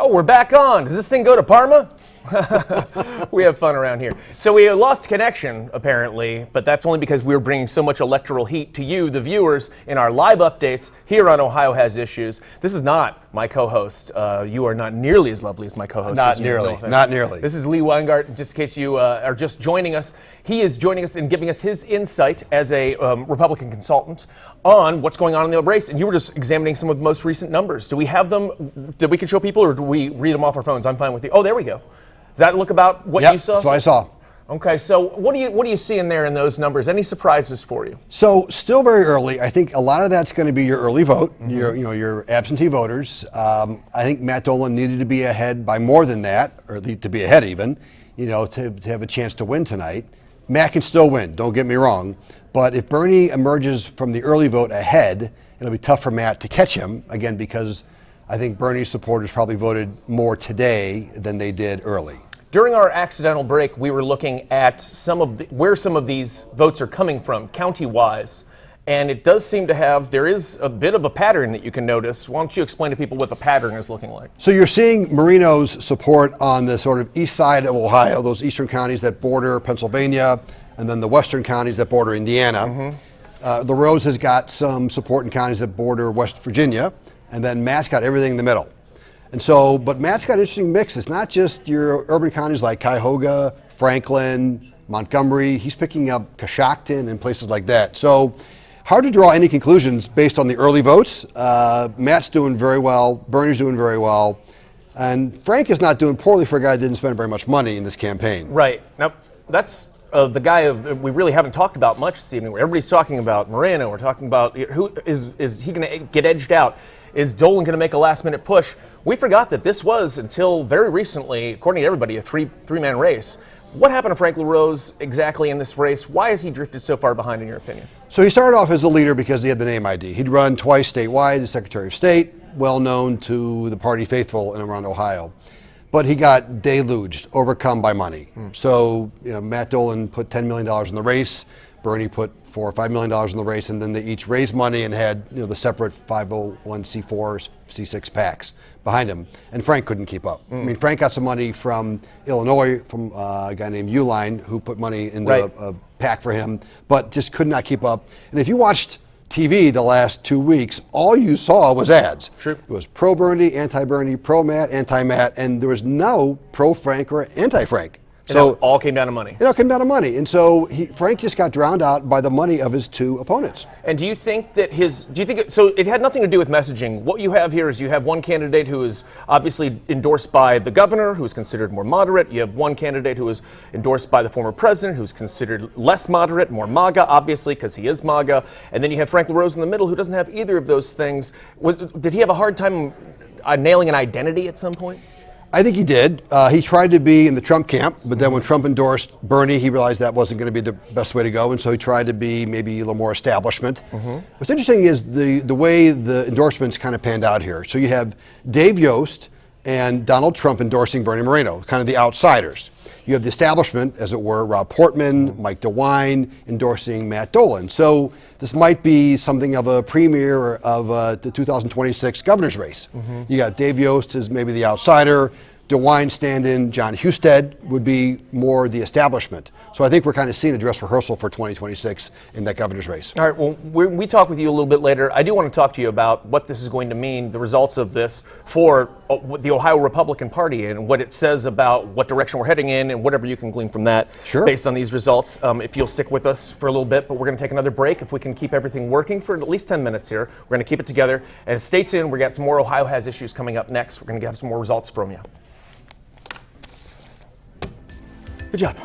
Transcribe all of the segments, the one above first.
Oh, we're back on. Does this thing go to Parma? We have fun around here. So we lost connection, apparently, but that's only because we were bringing so much electoral heat to you, the viewers, in our live updates here on Ohio Has Issues. This is not my co-host. You are not nearly as lovely as my co-host. Not nearly. This is Lee Weingart, just in case you are just joining us. He is joining us and giving us his insight as a Republican consultant on what's going on in the race. And you were just examining some of the most recent numbers. Do we have them that we can show people, or do we read them off our phones? I'm fine with you. Oh, there we go. Does that look about what you saw? That's what I saw. Okay, so what do you see in there in those numbers? Any surprises for you? So still very early. I think a lot of that's going to be your early vote, your absentee voters. I think Matt Dolan needed to be ahead by more than that, or to be ahead even, to have a chance to win tonight. Matt can still win, don't get me wrong. But if Bernie emerges from the early vote ahead, it'll be tough for Matt to catch him, again, because I think Bernie's supporters probably voted more today than they did early. During our accidental break, we were looking at where some of these votes are coming from, county-wise. And it does seem to there is a bit of a pattern that you can notice. Why don't you explain to people what the pattern is looking like? So you're seeing Moreno's support on the sort of east side of Ohio, those eastern counties that border Pennsylvania, and then the western counties that border Indiana. LaRose has got some support in counties that border West Virginia, and then Matt's got everything in the middle. And so, but Matt's got an interesting mix. It's not just your urban counties like Cuyahoga, Franklin, Montgomery. He's picking up Coshocton and places like that. So hard to draw any conclusions based on the early votes. Matt's doing very well. Bernie's doing very well. And Frank is not doing poorly for a guy that didn't spend very much money in this campaign. Right. Now, that's the guy we really haven't talked about much this evening. Everybody's talking about Moreno. We're talking about who is he going to get edged out? Is Dolan going to make a last-minute push? We forgot that this was, until very recently, according to everybody, a three-man race. What happened to Frank LaRose exactly in this race? Why has he drifted so far behind, in your opinion? So he started off as a leader because he had the name ID. He'd run twice statewide as Secretary of State, well known to the party faithful in around Ohio. But he got deluged, overcome by money. So Matt Dolan put $10 million in the race. Bernie put $4 or $5 million in the race, and then they each raised money and had the separate 501c4, C6 PACs behind him. And Frank couldn't keep up. I mean, Frank got some money from Illinois from a guy named Uline, who put money into a PAC for him, but just could not keep up. And if you watched TV the last 2 weeks, all you saw was ads. Sure. It was pro-Bernie, anti-Bernie, pro-Matt, anti-Matt, and there was no pro-Frank or anti-Frank. So it all came down to money. It all came down to money. And so Frank just got drowned out by the money of his two opponents. And do you think that so it had nothing to do with messaging. What you have here is you have one candidate who is obviously endorsed by the governor, who is considered more moderate. You have one candidate who is endorsed by the former president, who's considered less moderate, more MAGA, obviously, because he is MAGA. And then you have Frank LaRose in the middle, who doesn't have either of those things. Did he have a hard time nailing an identity at some point? I think he did. He tried to be in the Trump camp, but then when Trump endorsed Bernie, he realized that wasn't going to be the best way to go, and so he tried to be maybe a little more establishment. What's interesting is the way the endorsements kind of panned out here. So you have Dave Yost and Donald Trump endorsing Bernie Moreno, kind of the outsiders. You have the establishment, as it were, Rob Portman, Mike DeWine endorsing Matt Dolan. So this might be something of a premiere of the 2026 governor's race. You got Dave Yost as maybe the outsider. DeWine stand-in John Husted would be more the establishment. So I think we're kind of seeing a dress rehearsal for 2026 in that governor's race. All right, well, we talk with you a little bit later. I do want to talk to you about what this is going to mean, the results of this for the Ohio Republican Party and what it says about what direction we're heading in and whatever you can glean from that based on these results. If you'll stick with us for a little bit, but we're going to take another break. If we can keep everything working for at least 10 minutes here, we're going to keep it together. And stay tuned. We got some more Ohio Has Issues coming up next. We're going to have some more results from you. Good job.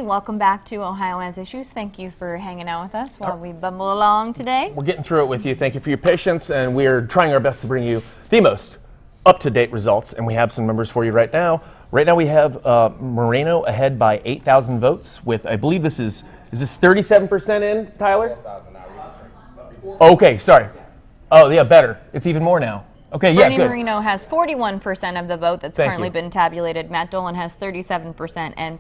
everybody. Welcome back to Ohio Has Issues. Thank you for hanging out with us while we bumble along today. We're getting through it with you. Thank you for your patience, and we're trying our best to bring you the most up-to-date results, and we have some numbers for you right now. Right now we have Moreno ahead by 8,000 votes with, I believe this is this 37% in, Tyler? Okay, sorry. Oh, yeah, better. It's even more now. Okay, yeah, Bernie good. Moreno has 41% of the vote that's currently been tabulated. Matt Dolan has 37%, and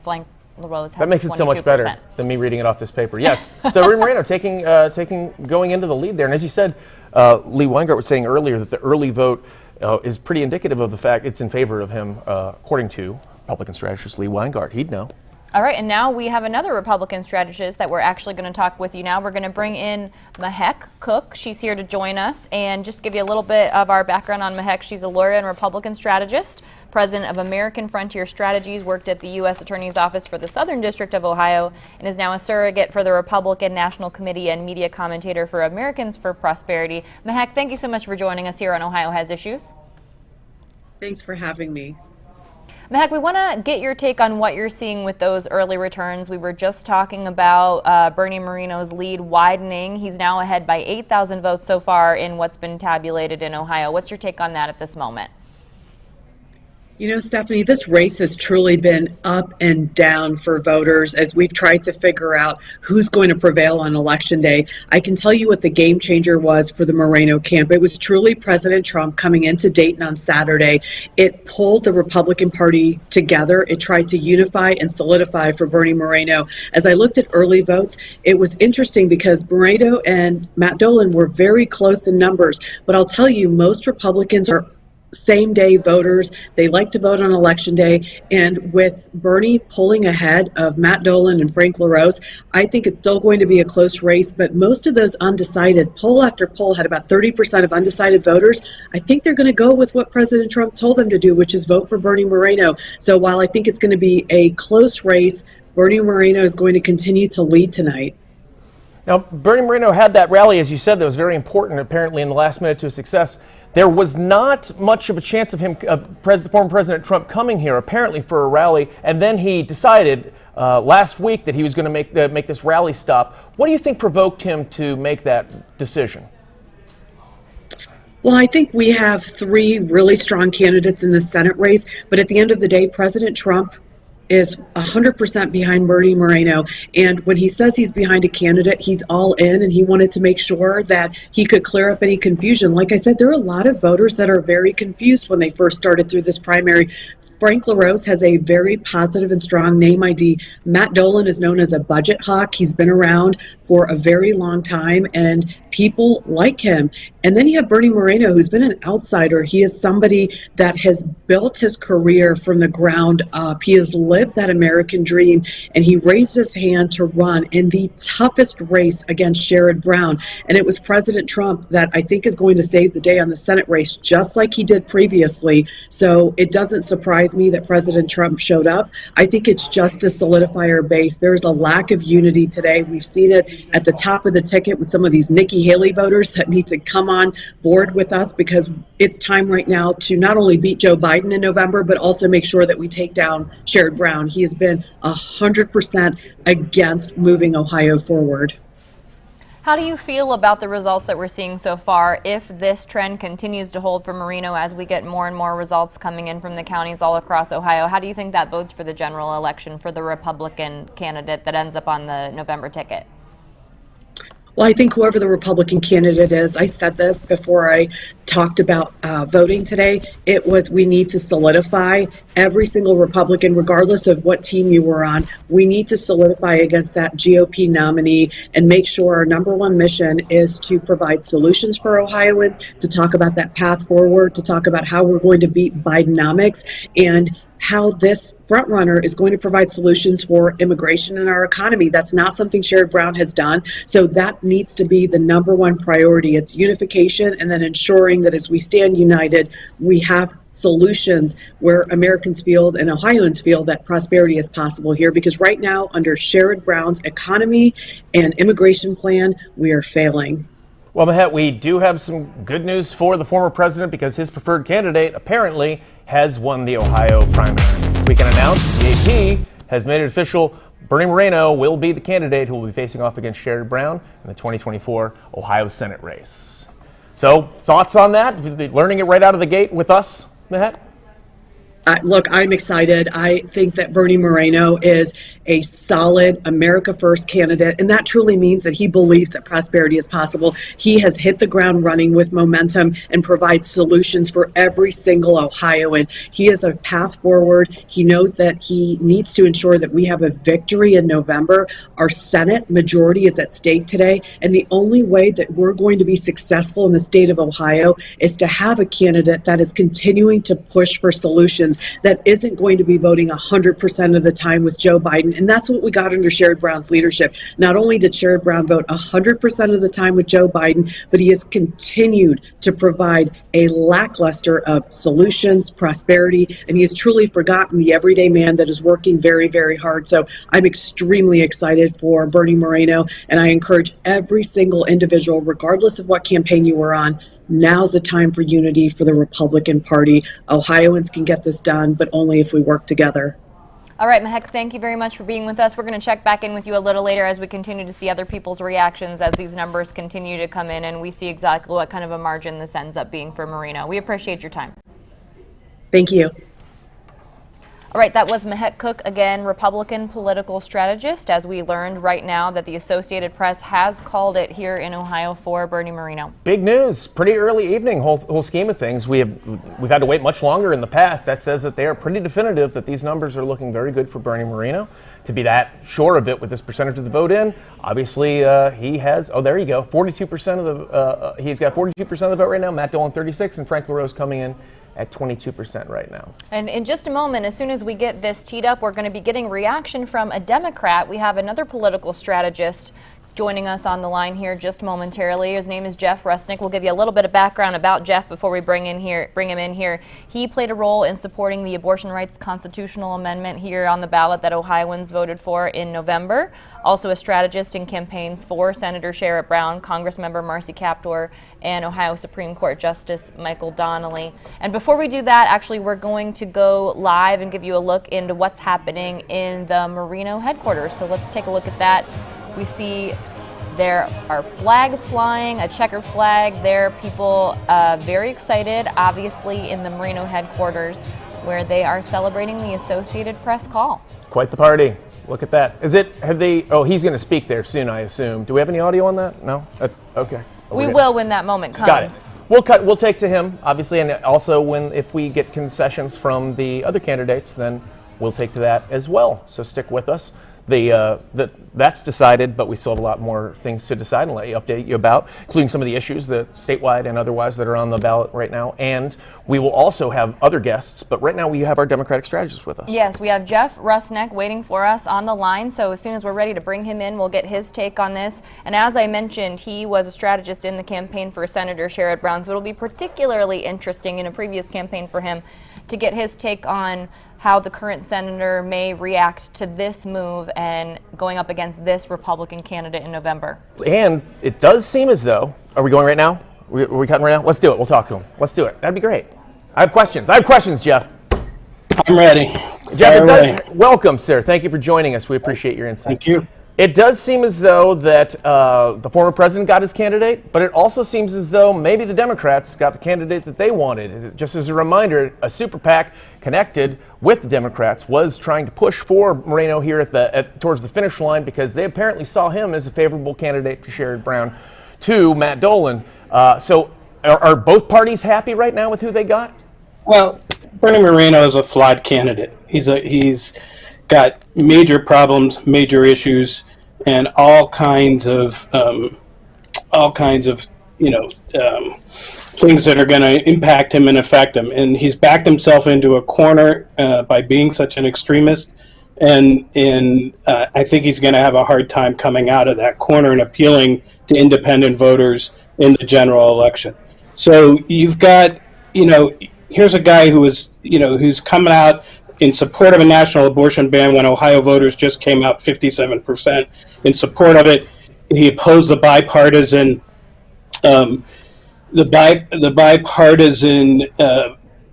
LaRose has 22%. That makes it so much better than me reading it off this paper. Yes. So Bernie Moreno going into the lead there. And as you said, Lee Weingart was saying earlier that the early vote is pretty indicative of the fact it's in favor of him, according to Republican strategist Lee Weingart. He'd know. All right, and now we have another Republican strategist that we're actually going to talk with you now. We're going to bring in Mehek Cooke. She's here to join us and just give you a little bit of our background on Mehek. She's a lawyer and Republican strategist, president of American Frontier Strategies, worked at the U.S. Attorney's Office for the Southern District of Ohio, and is now a surrogate for the Republican National Committee and media commentator for Americans for Prosperity. Mehek, thank you so much for joining us here on Ohio Has Issues. Thanks for having me. Mehek, we want to get your take on what you're seeing with those early returns. We were just talking about Bernie Moreno's lead widening. He's now ahead by 8,000 votes so far in what's been tabulated in Ohio. What's your take on that at this moment? You know, Stephanie, this race has truly been up and down for voters as we've tried to figure out who's going to prevail on Election Day. I can tell you what the game changer was for the Moreno camp. It was truly President Trump coming into Dayton on Saturday. It pulled the Republican Party together. It tried to unify and solidify for Bernie Moreno. As I looked at early votes, it was interesting because Moreno and Matt Dolan were very close in numbers. But I'll tell you, most Republicans are same day voters. They like to vote on Election Day. And with Bernie pulling ahead of Matt Dolan and Frank LaRose, I think it's still going to be a close race. But most of those undecided, poll after poll, had about 30% of undecided voters. I think they're going to go with what President Trump told them to do, which is vote for Bernie Moreno. So while I think it's going to be a close race, Bernie Moreno is going to continue to lead tonight. Now, Bernie Moreno had that rally, as you said, that was very important, apparently, in the last minute to his success. There was not much of a chance of him, former President Trump, coming here, apparently, for a rally, and then he decided last week that he was going to make this rally stop. What do you think provoked him to make that decision? Well, I think we have three really strong candidates in the Senate race, but at the end of the day, President Trump is 100% behind Bernie Moreno. And when he says he's behind a candidate, he's all in, and he wanted to make sure that he could clear up any confusion. Like I said, there are a lot of voters that are very confused when they first started through this primary. Frank LaRose has a very positive and strong name ID. Matt Dolan is known as a budget hawk. He's been around for a very long time, and people like him. And then you have Bernie Moreno, who's been an outsider. He is somebody that has built his career from the ground up. He has lived that American dream, and he raised his hand to run in the toughest race against Sherrod Brown. And it was President Trump that I think is going to save the day on the Senate race, just like he did previously. So it doesn't surprise me that President Trump showed up. I think it's just to solidify our base. There's a lack of unity today. We've seen it at the top of the ticket with some of these Nikki Haley voters that need to come on board with us, because it's time right now to not only beat Joe Biden in November, but also make sure that we take down Sherrod Brown. He has been 100% against moving Ohio forward. How do you feel about the results that we're seeing so far if this trend continues to hold for Moreno as we get more and more results coming in from the counties all across Ohio? How do you think that bodes for the general election for the Republican candidate that ends up on the November ticket? Well, I think whoever the Republican candidate is, I said this before I talked about voting today, it was we need to solidify every single Republican, regardless of what team you were on. We need to solidify against that GOP nominee and make sure our number one mission is to provide solutions for Ohioans, to talk about that path forward, to talk about how we're going to beat Bidenomics, and how this frontrunner is going to provide solutions for immigration in our economy. That's not something Sherrod Brown has done. So that needs to be the number one priority. It's unification, and then ensuring that as we stand united, we have solutions where Americans feel and Ohioans feel that prosperity is possible here. Because right now, under Sherrod Brown's economy and immigration plan, we are failing. Well, Mehek, we do have some good news for the former president, because his preferred candidate apparently has won the Ohio primary. We can announce the AP has made it official. Bernie Moreno will be the candidate who will be facing off against Sherrod Brown in the 2024 Ohio Senate race. So, thoughts on that? Learning it right out of the gate with us, Mehek? Look, I'm excited. I think that Bernie Moreno is a solid America First candidate, and that truly means that he believes that prosperity is possible. He has hit the ground running with momentum and provides solutions for every single Ohioan. He has a path forward. He knows that he needs to ensure that we have a victory in November. Our Senate majority is at stake today, and the only way that we're going to be successful in the state of Ohio is to have a candidate that is continuing to push for solutions, that isn't going to be voting 100% of the time with Joe Biden. And that's what we got under Sherrod Brown's leadership. Not only did Sherrod Brown vote 100% of the time with Joe Biden, but he has continued to provide a lackluster of solutions, prosperity, and he has truly forgotten the everyday man that is working very, very hard. So I'm extremely excited for Bernie Moreno, and I encourage every single individual, regardless of what campaign you were on, now's the time for unity for the Republican Party. Ohioans can get this done, but only if we work together. All right, Mehek, thank you very much for being with us. We're going to check back in with you a little later as we continue to see other people's reactions as these numbers continue to come in and we see exactly what kind of a margin this ends up being for Moreno. We appreciate your time. Thank you. All right, that was Mehek Cooke, again, Republican political strategist, as we learned right now that the Associated Press has called it here in Ohio for Bernie Moreno. Big news, pretty early evening, whole scheme of things. We've had to wait much longer in the past. That says that they are pretty definitive that these numbers are looking very good for Bernie Moreno. To be that sure of it with this percentage of the vote in, obviously he has, oh, there you go, 42% of the, he's got 42% of the vote right now, Matt Dolan 36, and Frank LaRose coming in at 22% right now. And in just a moment, as soon as we get this teed up, we're going to be getting reaction from a Democrat. We have another political strategist joining us on the line here just momentarily. His name is Jeff Rusnak. We'll give you a little bit of background about Jeff before we bring him in here. He played a role in supporting the abortion rights constitutional amendment here on the ballot that Ohioans voted for in November. Also a strategist in campaigns for Senator Sherrod Brown, Congressmember Marcy Kaptur, and Ohio Supreme Court Justice Michael Donnelly. And before we do that, actually, we're going to go live and give you a look into what's happening in the Moreno headquarters. So let's take a look at that. We see there are flags flying, a checkered flag there. People very excited, obviously, in the Moreno headquarters where they are celebrating the Associated Press call. Quite the party. Look at that. Oh, he's going to speak there soon, I assume. Do we have any audio on that? No? That's okay. We will when that moment comes. Got it. We'll take to him, obviously, and also if we get concessions from the other candidates, then we'll take to that as well. So stick with us. That's decided, but we still have a lot more things to decide and update you about, including some of the issues that statewide and otherwise that are on the ballot right now. And we will also have other guests, but right now we have our Democratic strategist with us. Yes, we have Jeff Rusnak waiting for us on the line. So as soon as we're ready to bring him in, we'll get his take on this. And as I mentioned, he was a strategist in the campaign for Senator Sherrod Brown, so it'll be particularly interesting in a previous campaign for him to get his take on how the current senator may react to this move and going up against this Republican candidate in November. And it does seem as though, are we going right now? Are we cutting right now? Let's do it. We'll talk to him. Let's do it. That'd be great. I have questions, Jeff. I'm ready. Jeff, welcome, sir. Thank you for joining us. We appreciate your insight. Thank you. It does seem as though that the former president got his candidate, but it also seems as though maybe the Democrats got the candidate that they wanted. Just as a reminder, a super PAC connected with the Democrats was trying to push for Moreno here towards the finish line because they apparently saw him as a favorable candidate for Sherrod Brown to Matt Dolan. So are both parties happy right now with who they got? Well, Bernie Moreno is a flawed candidate. He's got major problems, major issues, and all kinds of things that are going to impact him and affect him. And he's backed himself into a corner by being such an extremist. And I think he's going to have a hard time coming out of that corner and appealing to independent voters in the general election. So you've got, here's a guy who's coming out in support of a national abortion ban when Ohio voters just came out 57% in support of it. He opposed the bipartisan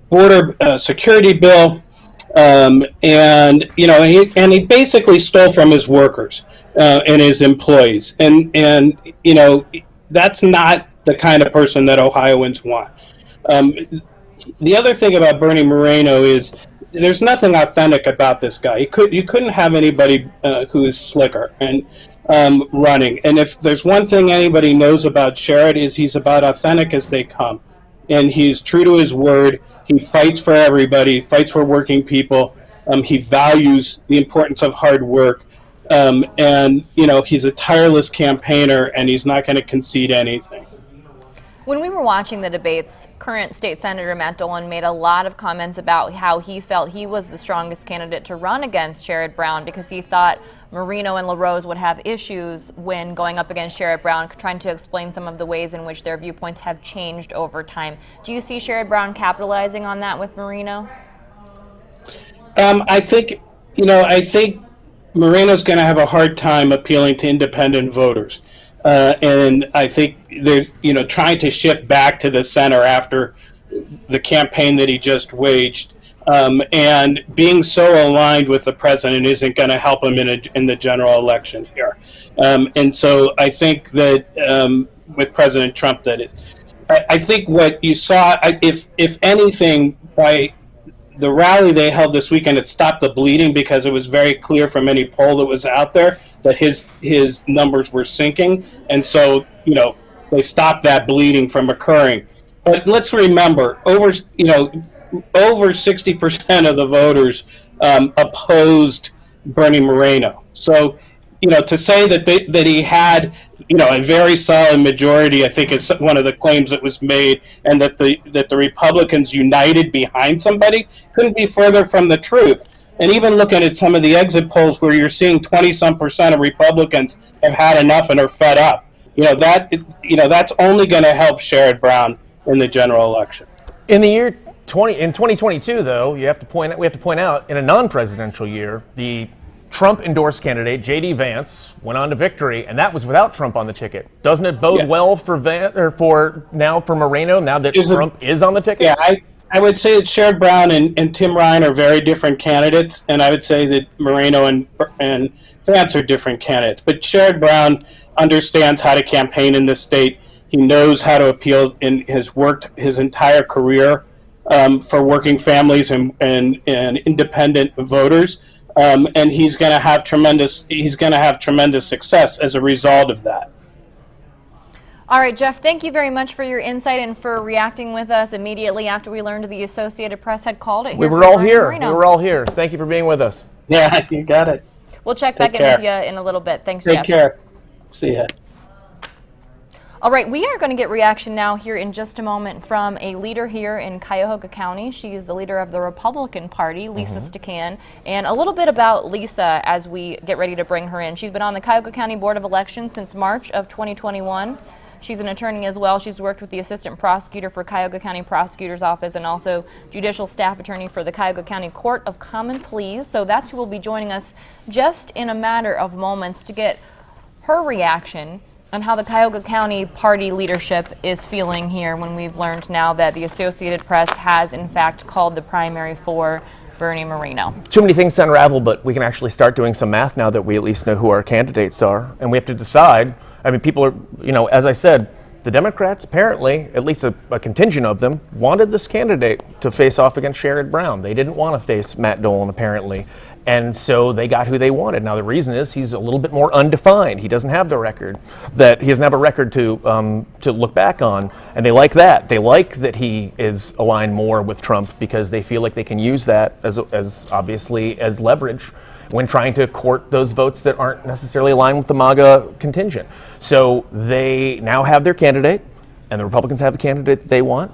border security bill, And he basically stole from his workers and his employees, and that's not the kind of person that Ohioans want. The other thing about Bernie Moreno is there's nothing authentic about this guy. You couldn't have anybody who is slicker and running. And if there's one thing anybody knows about Sherrod is he's about authentic as they come, and he's true to his word. He fights for everybody, fights for working people. He values the importance of hard work, and he's a tireless campaigner, and he's not going to concede anything. When we were watching the debates, current state senator Matt Dolan made a lot of comments about how he felt he was the strongest candidate to run against Sherrod Brown because he thought Moreno and LaRose would have issues when going up against Sherrod Brown, trying to explain some of the ways in which their viewpoints have changed over time. Do you see Sherrod Brown capitalizing on that with Moreno? I think Moreno's going to have a hard time appealing to independent voters. And I think they're, trying to shift back to the center after the campaign that he just waged. And being so aligned with the president isn't going to help him in the general election here. And so I think that with President Trump, that is. I think what you saw, if anything, by the rally they held this weekend, it stopped the bleeding because it was very clear from any poll that was out there that his numbers were sinking, and so they stopped that bleeding from occurring. But let's remember, over 60% of the voters opposed Bernie Moreno. So to say that he had a very solid majority, I think is one of the claims that was made, and that the Republicans united behind somebody couldn't be further from the truth. And even looking at some of the exit polls where you're seeing 20-some% of Republicans have had enough and are fed up, that's only going to help Sherrod Brown in the general election. In the year 2022, though, we have to point out in a non-presidential year, the Trump-endorsed candidate J.D. Vance went on to victory, and that was without Trump on the ticket. Doesn't it bode well for Moreno now that Trump is on the ticket? Yeah, I would say that Sherrod Brown and Tim Ryan are very different candidates, and I would say that Moreno and Vance are different candidates. But Sherrod Brown understands how to campaign in this state. He knows how to appeal, and has worked his entire career for working families and independent voters. And he's going to have tremendous success as a result of that. All right, Jeff, thank you very much for your insight and for reacting with us immediately after we learned the Associated Press had called it. We were all here. Thank you for being with us. Yeah, you got it. We'll check back in with you in a little bit. Thanks, Jeff. Take care. See ya. All right, we are going to get reaction now here in just a moment from a leader here in Cuyahoga County. She is the leader of the Republican Party, Lisa Stacan, and a little bit about Lisa as we get ready to bring her in. She's been on the Cuyahoga County Board of Elections since March of 2021. She's an attorney as well. She's worked with the assistant prosecutor for Cuyahoga County Prosecutor's Office and also judicial staff attorney for the Cuyahoga County Court of Common Pleas. So that's who will be joining us just in a matter of moments to get her reaction on how the Cuyahoga County Party leadership is feeling here when we've learned now that the Associated Press has in fact called the primary for Bernie Moreno. Too many things to unravel, but we can actually start doing some math now that we at least know who our candidates are. And we have to decide. I mean, people are, as I said, the Democrats apparently, at least a contingent of them, wanted this candidate to face off against Sherrod Brown. They didn't want to face Matt Dolan, apparently. And so they got who they wanted. Now, the reason is he's a little bit more undefined. He doesn't have the record. He doesn't have a record to look back on. And they like that. They like that he is aligned more with Trump because they feel like they can use that as obviously as leverage when trying to court those votes that aren't necessarily aligned with the MAGA contingent. So they now have their candidate, and the Republicans have the candidate that they want.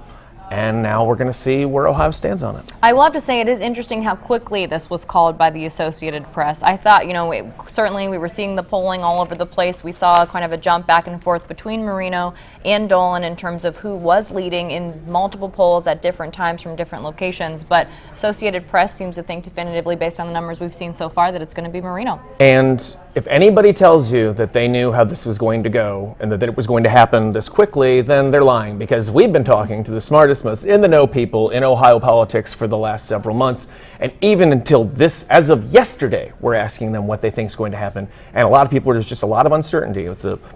And now we're going to see where Ohio stands on it. I will have to say it is interesting how quickly this was called by the Associated Press. I thought, certainly we were seeing the polling all over the place. We saw kind of a jump back and forth between Moreno and Dolan in terms of who was leading in multiple polls at different times from different locations. But Associated Press seems to think definitively, based on the numbers we've seen so far, that it's going to be Moreno. And if anybody tells you that they knew how this was going to go and that it was going to happen this quickly, then they're lying, because we've been talking to the smartest Christmas, in the know people in Ohio politics for the last several months. And even until this, as of yesterday, we're asking them what they think is going to happen. And a lot of people, there's just a lot of uncertainty.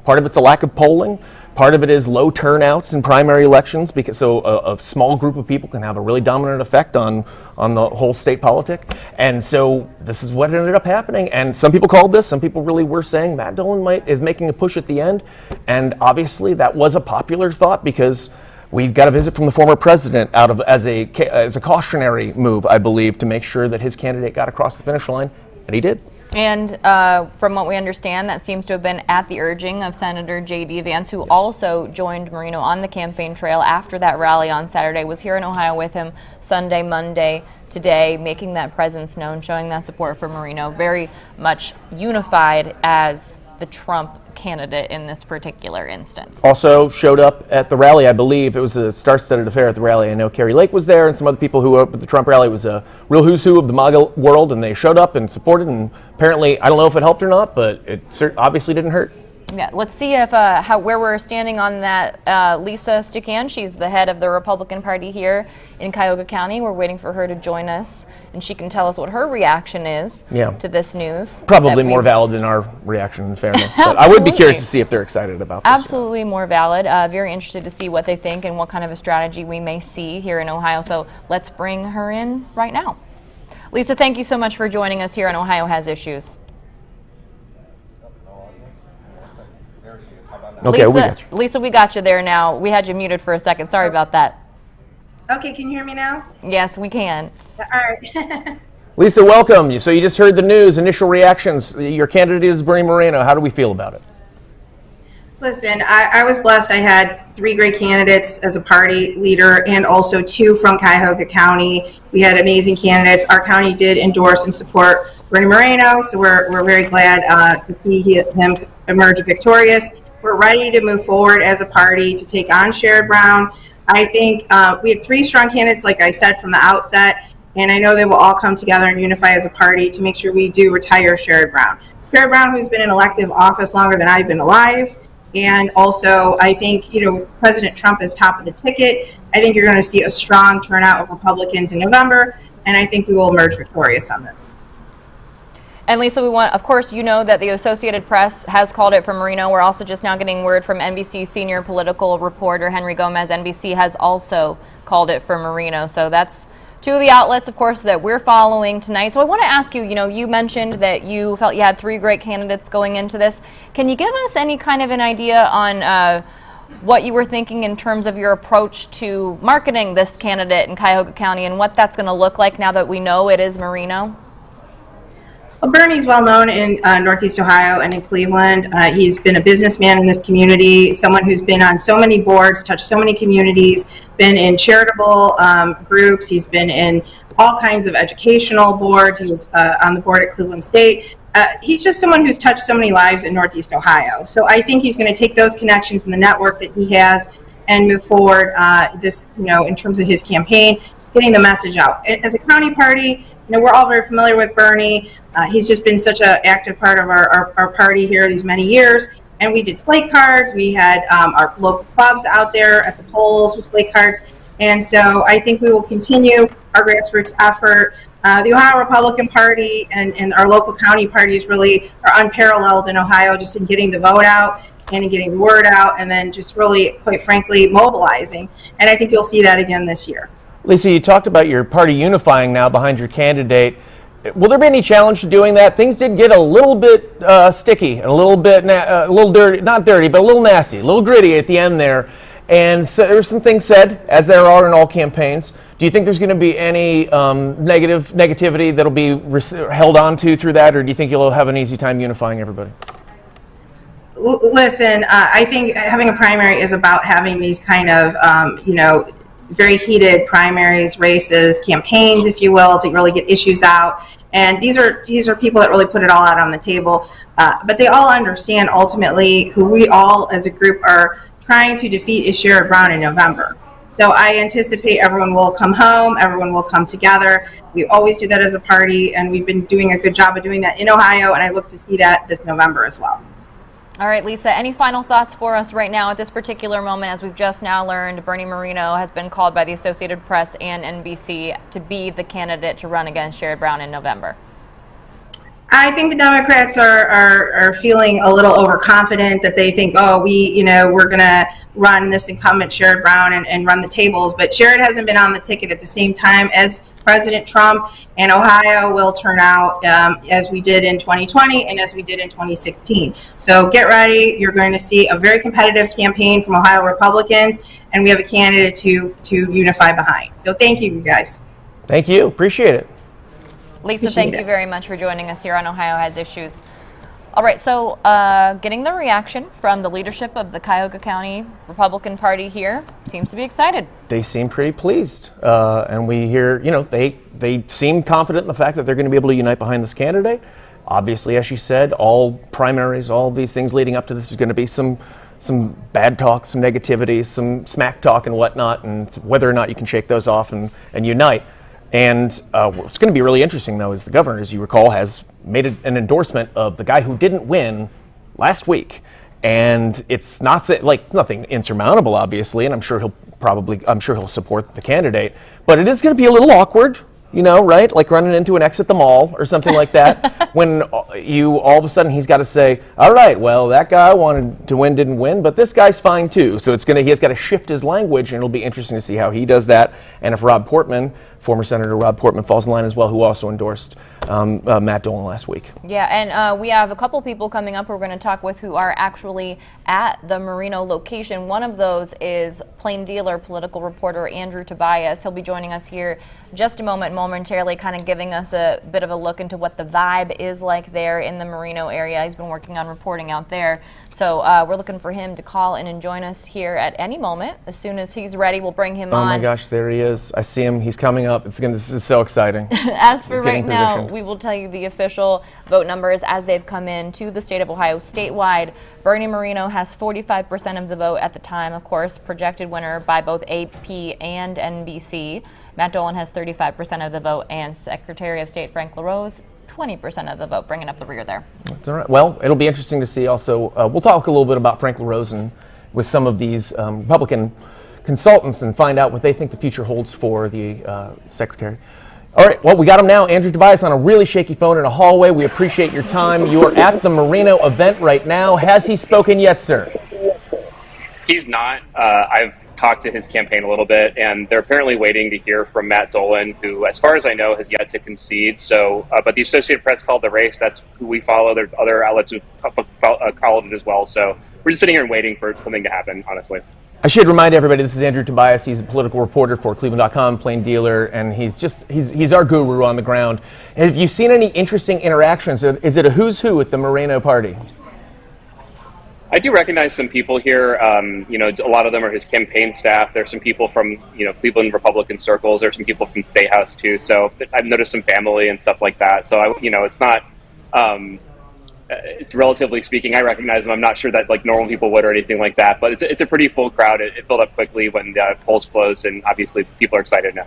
Part of it's a lack of polling. Part of it is low turnouts in primary elections, because so a small group of people can have a really dominant effect on the whole state politic. And so this is what ended up happening. And some people called this, some people really were saying Matt Dolan is making a push at the end. And obviously that was a popular thought, because we got a visit from the former president as a cautionary move, I believe, to make sure that his candidate got across the finish line, and he did. And from what we understand, that seems to have been at the urging of Senator J.D. Vance, who also joined Moreno on the campaign trail after that rally on Saturday, was here in Ohio with him Sunday, Monday, today, making that presence known, showing that support for Moreno, very much unified as the Trump candidate in this particular instance. Also showed up at the rally, I believe. It was a star-studded affair at the rally. I know Carrie Lake was there and some other people who were up at the Trump rally. It was a real who's who of the MAGA world, and they showed up and supported, and apparently, I don't know if it helped or not, but it obviously didn't hurt. Yeah, let's see if where we're standing on that. Lisa Stickan, she's the head of the Republican Party here in Cuyahoga County. We're waiting for her to join us, and she can tell us what her reaction is to this news. Probably more valid than our reaction, in fairness. But I would be curious to see if they're excited about this. Absolutely more valid. Very interested to see what they think and what kind of a strategy we may see here in Ohio. So let's bring her in right now. Lisa, thank you so much for joining us here on Ohio Has Issues. Okay, Lisa, we got you there now. We had you muted for a second. Sorry about that. Okay, can you hear me now? Yes, we can. All right. Lisa, welcome. So you just heard the news, initial reactions. Your candidate is Bernie Moreno. How do we feel about it? Listen, I was blessed. I had 3 great candidates as a party leader and also 2 from Cuyahoga County. We had amazing candidates. Our county did endorse and support Bernie Moreno, so we're very glad to see him emerge victorious. We're ready to move forward as a party to take on Sherrod Brown. I think we had 3 strong candidates, like I said, from the outset, and I know they will all come together and unify as a party to make sure we do retire Sherrod Brown. Sherrod Brown, who's been in elective office longer than I've been alive, and also I think, President Trump is top of the ticket. I think you're going to see a strong turnout of Republicans in November, and I think we will emerge victorious on this. And Lisa, of course, you know that the Associated Press has called it for Moreno. We're also just now getting word from NBC senior political reporter Henry Gomez. NBC has also called it for Moreno. So that's 2 of the outlets, of course, that we're following tonight. So I want to ask you, you mentioned that you felt you had 3 great candidates going into this. Can you give us any kind of an idea on what you were thinking in terms of your approach to marketing this candidate in Cuyahoga County and what that's going to look like now that we know it is Moreno? Well, Bernie's well known in Northeast Ohio and in Cleveland. He's been a businessman in this community, someone who's been on so many boards, touched so many communities, been in charitable groups. He's been in all kinds of educational boards. He was on the board at Cleveland State. He's just someone who's touched so many lives in Northeast Ohio. So I think he's going to take those connections and the network that he has and move forward in terms of his campaign, just getting the message out. As a county party, we're all very familiar with Bernie. He's just been such an active part of our party here these many years. And we did slate cards. We had our local clubs out there at the polls with slate cards. And so I think we will continue our grassroots effort. The Ohio Republican Party and our local county parties really are unparalleled in Ohio, just in getting the vote out and in getting the word out, and then just really, quite frankly, mobilizing. And I think you'll see that again this year. Lisa, you talked about your party unifying now behind your candidate. Will there be any challenge to doing that? Things did get a little bit sticky and a little bit, a little dirty, not dirty, but a little nasty, a little gritty at the end there. And so there's some things said, as there are in all campaigns. Do you think there's going to be any negativity that'll be held on to through that, or do you think you'll have an easy time unifying everybody? Listen, I think having a primary is about having these kind of, very heated primaries, races, campaigns, if you will, to really get issues out. And these are people that really put it all out on the table. But they all understand ultimately who we all as a group are trying to defeat is Sherrod Brown in November. So I anticipate everyone will come home, everyone will come together. We always do that as a party, and we've been doing a good job of doing that in Ohio, and I look to see that this November as well. All right, Lisa, any final thoughts for us right now at this particular moment? As we've just now learned, Bernie Moreno has been called by the Associated Press and NBC to be the candidate to run against Sherrod Brown in November. I think the Democrats are feeling a little overconfident that they think, oh, we're going to run this incumbent Sherrod Brown and run the tables. But Sherrod hasn't been on the ticket at the same time as President Trump, and Ohio will turn out as we did in 2020 and as we did in 2016. So get ready. You're going to see a very competitive campaign from Ohio Republicans, and we have a candidate to unify behind. So thank you, guys. Thank you. Appreciate it. Lisa, thank you very much for joining us here on Ohio Has Issues. All right, so getting the reaction from the leadership of the Cuyahoga County Republican Party here seems to be excited. They seem pretty pleased. And we hear, they seem confident in the fact that they're going to be able to unite behind this candidate. Obviously, as you said, all primaries, all these things leading up to this is going to be some bad talk, some negativity, some smack talk and whatnot, and whether or not you can shake those off and unite. And what's going to be really interesting, though, is the governor, as you recall, has made an endorsement of the guy who didn't win last week. And it's not it's nothing insurmountable, obviously, and I'm sure he'll support the candidate. But it is going to be a little awkward, right? Like running into an ex at the mall or something like that. When all of a sudden he's got to say, all right, well, that guy wanted to win, didn't win, but this guy's fine too. So he has got to shift his language, and it'll be interesting to see how he does that. And if former Senator Rob Portman falls in line as well, who also endorsed Matt Dolan last week. Yeah, and we have a couple people coming up we're going to talk with who are actually at the Moreno location. One of those is Plain Dealer political reporter Andrew Tobias. He'll be joining us here just a momentarily, kind of giving us a bit of a look into what the vibe is like there in the Moreno area. He's been working on reporting out there. So we're looking for him to call in and join us here at any moment. As soon as he's ready, we'll bring him on. Oh my gosh, there he is. I see him. He's coming up. This is so exciting. As for right now, we will tell you the official vote numbers as they've come in to the state of Ohio statewide. Bernie Moreno has 45% of the vote at the time, of course, projected winner by both AP and NBC. Matt Dolan has 35% of the vote, and Secretary of State Frank LaRose 20% of the vote, bringing up the rear there. That's all right. Well, it'll be interesting to see also. We'll talk a little bit about Frank LaRose and with some of these Republican consultants and find out what they think the future holds for the secretary. All right, well, we got him now. Andrew Tobias on a really shaky phone in a hallway. We appreciate your time. You are at the Moreno event right now. Has he spoken yet, sir? He's not. I've talked to his campaign a little bit, and they're apparently waiting to hear from Matt Dolan, who, as far as I know, has yet to concede. So, but the Associated Press called the race. That's who we follow. There are other outlets who called it as well. So we're just sitting here and waiting for something to happen, honestly. I should remind everybody, this is Andrew Tobias. He's a political reporter for Cleveland.com, Plain Dealer, and he's our guru on the ground. Have you seen any interesting interactions? Is it a who's who at the Moreno party? I do recognize some people here. A lot of them are his campaign staff. There's some people from, Cleveland Republican circles. There's some people from State House too. So I've noticed some family and stuff like that. So it's not. It's relatively speaking, I recognize them. I'm not sure that normal people would or anything like that, but it's a pretty full crowd. It filled up quickly when the polls closed, and obviously people are excited now.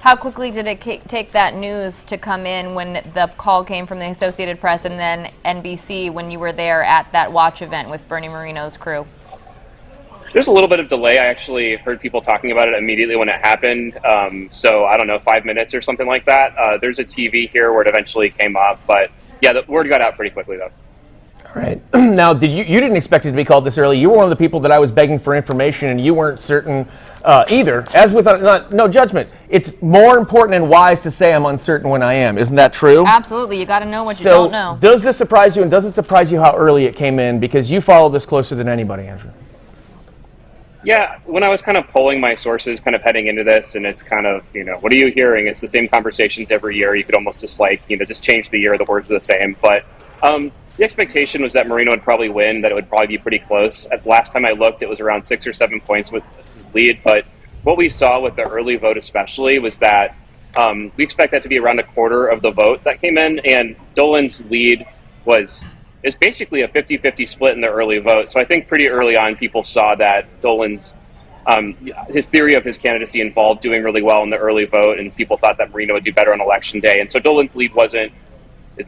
How quickly did it take that news to come in when the call came from the Associated Press and then NBC when you were there at that watch event with Bernie Moreno's crew? There's a little bit of delay. I actually heard people talking about it immediately when it happened. So I don't know, 5 minutes or something like that. There's a TV here where it eventually came up, but yeah, the word got out pretty quickly, though. All right. Now, you didn't expect it to be called this early. You were one of the people that I was begging for information, and you weren't certain either. As with no judgment, it's more important and wise to say I'm uncertain when I am. Isn't that true? Absolutely. You got to know what you don't know. Does this surprise you, and does it surprise you how early it came in? Because you follow this closer than anybody, Andrew. Yeah, when I was kind of polling my sources kind of heading into this, and it's kind of, what are you hearing? It's the same conversations every year. You could almost just just change the year, the words are the same. But the expectation was that Moreno would probably win, that it would probably be pretty close. At the last time I looked, it was around 6 or 7 points with his lead. But what we saw with the early vote especially was that we expect that to be around a quarter of the vote that came in, and Dolan's lead is basically a 50-50 split in the early vote. So I think pretty early on people saw that Dolan's his theory of his candidacy involved doing really well in the early vote, and people thought that Moreno would do better on election day. And so Dolan's lead wasn't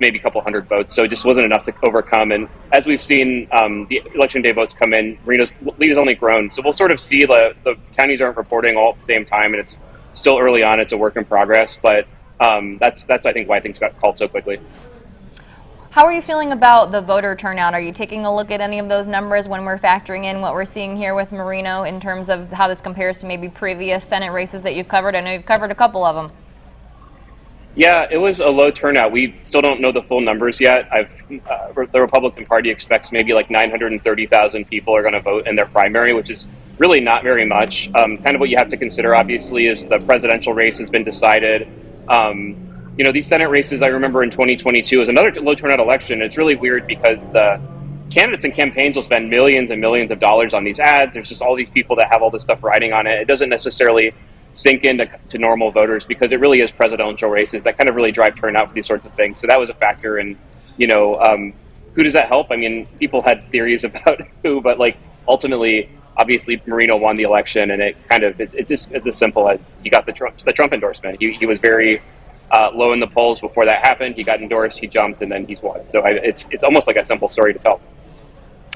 maybe a couple hundred votes. So it just wasn't enough to overcome. And as we've seen, the election day votes come in, Moreno's lead has only grown. So we'll sort of see the counties aren't reporting all at the same time, and it's still early on. It's a work in progress, but that's I think why things got called so quickly. How are you feeling about the voter turnout? Are you taking a look at any of those numbers when we're factoring in what we're seeing here with Moreno in terms of how this compares to maybe previous Senate races that you've covered? I know you've covered a couple of them. Yeah, it was a low turnout. We still don't know the full numbers yet. The Republican Party expects maybe like 930,000 people are going to vote in their primary, which is really not very much. Kind of what you have to consider, obviously, is the presidential race has been decided. These Senate races, I remember in 2022, was another low turnout election. It's really weird because the candidates and campaigns will spend millions and millions of dollars on these ads. There's just all these people that have all this stuff riding on it. It doesn't necessarily sink into normal voters because it really is presidential races that kind of really drive turnout for these sorts of things. So that was a factor in, who does that help? I mean, people had theories about who, but ultimately, obviously Moreno won the election, and it kind of it's just as simple as he got the Trump endorsement. He was very low in the polls before that happened. He got endorsed, he jumped, and then he's won. So it's almost like a simple story to tell.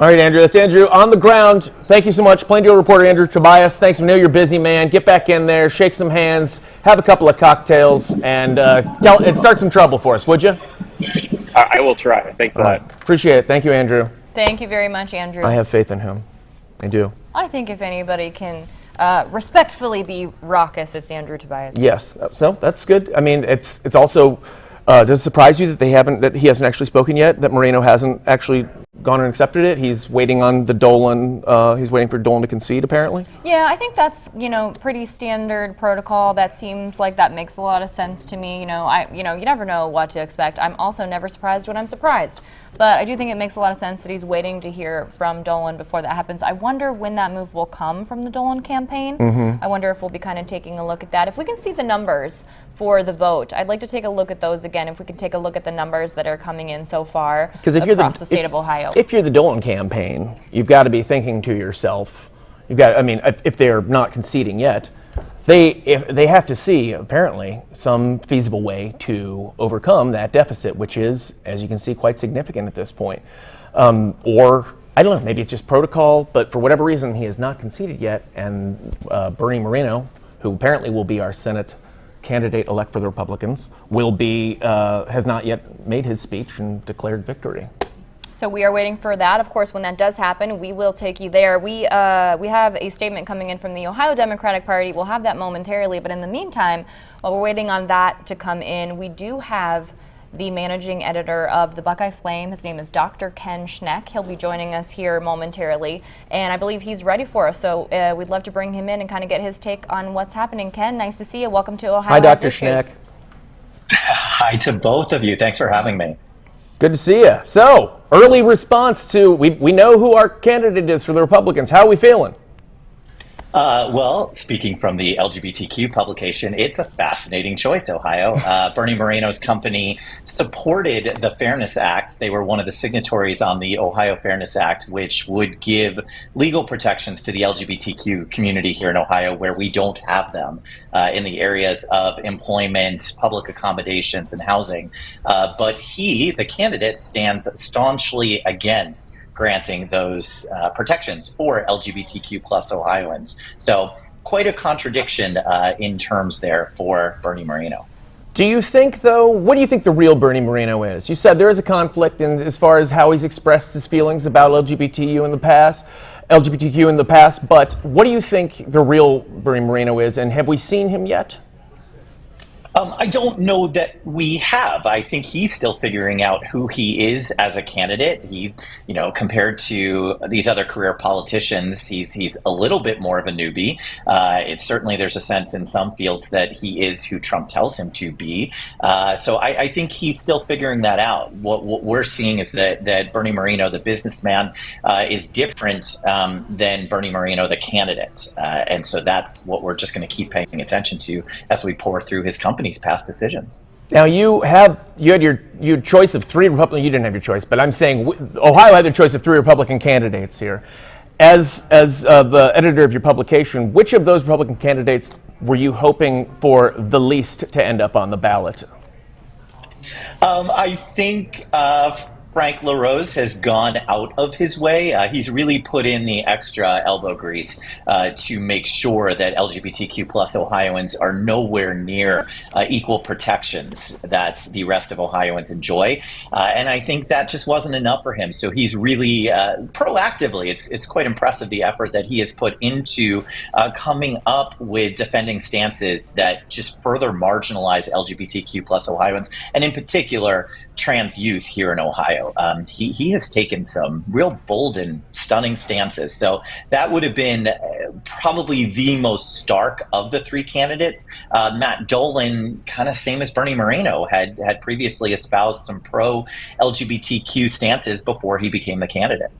All right, Andrew. That's Andrew on the ground. Thank you so much. Plain Deal reporter Andrew Tobias. Thanks. We know you're busy, man. Get back in there, shake some hands, have a couple of cocktails, and start some trouble for us, would you? I will try. Thanks a lot. Appreciate it. Thank you, Andrew. Thank you very much, Andrew. I have faith in him. I do. I think if anybody can respectfully be raucous, it's Andrew Tobias. Yes. So that's good. I mean, it's also. Does it surprise you that he hasn't actually spoken yet? That Moreno hasn't actually gone and accepted it? He's waiting on the Dolan. He's waiting for Dolan to concede, apparently. Yeah, I think that's pretty standard protocol. That seems like that makes a lot of sense to me. You never know what to expect. I'm also never surprised when I'm surprised, but I do think it makes a lot of sense that he's waiting to hear from Dolan before that happens. I wonder when that move will come from the Dolan campaign. I wonder if we'll be kind of taking a look at that. If we can see the numbers for the vote, I'd like to take a look at those again. If we can take a look at the numbers that are coming in so far across the state of Ohio. If you're the Dolan campaign, you've got to be thinking to yourself, if they're not conceding yet, they have to see, apparently, some feasible way to overcome that deficit, which is, as you can see, quite significant at this point. Or, I don't know, maybe it's just protocol, but for whatever reason, he has not conceded yet, and Bernie Moreno, who apparently will be our Senate candidate-elect for the Republicans, has not yet made his speech and declared victory. So we are waiting for that. Of course, when that does happen, we will take you there. We have a statement coming in from the Ohio Democratic Party. We'll have that momentarily. But in the meantime, while we're waiting on that to come in, we do have the managing editor of the Buckeye Flame. His name is Dr. Ken Schneck. He'll be joining us here momentarily. And I believe he's ready for us. So we'd love to bring him in and kind of get his take on what's happening. Ken, nice to see you. Welcome to Ohio. Hi, Dr. Schneck. Hi to both of you. Thanks for having me. Good to see you. So, early response to, we know who our candidate is for the Republicans. How are we feeling? Well, speaking from the LGBTQ publication, it's a fascinating choice, Ohio. Bernie Moreno's company supported the Fairness Act. They were one of the signatories on the Ohio Fairness Act, which would give legal protections to the LGBTQ community here in Ohio where we don't have them in the areas of employment, public accommodations, and housing. But he, the candidate, stands staunchly against granting those protections for LGBTQ plus Ohioans. So quite a contradiction in terms there for Bernie Moreno. Do you think, though, what do you think the real Bernie Moreno is? You said there is a conflict in as far as how he's expressed his feelings about LGBTQ in the past, but what do you think the real Bernie Moreno is, and have we seen him yet? I don't know that we have. I think he's still figuring out who he is as a candidate. He, compared to these other career politicians, he's a little bit more of a newbie. It's certainly, there's a sense in some fields that he is who Trump tells him to be. So I think he's still figuring that out. What we're seeing is that Bernie Moreno, the businessman, is different than Bernie Moreno, the candidate. And so that's what we're just going to keep paying attention to as we pour through his company's past decisions. Now you had your choice of three Republican. You didn't have your choice, but I'm saying Ohio had their choice of three Republican candidates here. As the editor of your publication, which of those Republican candidates were you hoping for the least to end up on the ballot? I think Frank LaRose has gone out of his way. He's really put in the extra elbow grease to make sure that LGBTQ plus Ohioans are nowhere near equal protections that the rest of Ohioans enjoy. And I think that just wasn't enough for him. So he's really proactively, it's quite impressive the effort that he has put into coming up with defending stances that just further marginalize LGBTQ plus Ohioans, and in particular, trans youth here in Ohio. He has taken some real bold and stunning stances. So that would have been probably the most stark of the three candidates. Matt Dolan, kind of same as Bernie Moreno, had previously espoused some pro-LGBTQ stances before he became the candidate.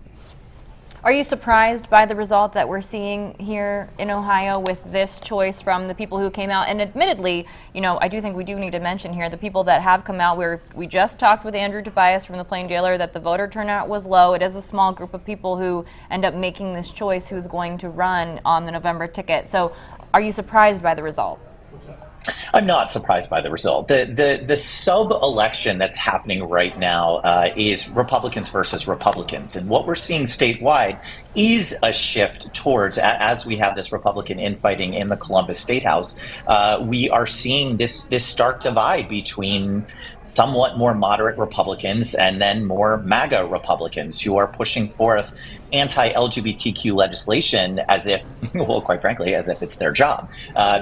Are you surprised by the result that we're seeing here in Ohio with this choice from the people who came out? And admittedly, I do think we do need to mention here the people that have come out. We just talked with Andrew Tobias from the Plain Dealer that the voter turnout was low. It is a small group of people who end up making this choice who's going to run on the November ticket. So are you surprised by the result? I'm not surprised by the result. The sub-election that's happening right now is Republicans versus Republicans. And what we're seeing statewide is a shift towards, as we have this Republican infighting in the Columbus State House, we are seeing this stark divide between somewhat more moderate Republicans and then more MAGA Republicans who are pushing forth anti-LGBTQ legislation as if, well, quite frankly, as if it's their job,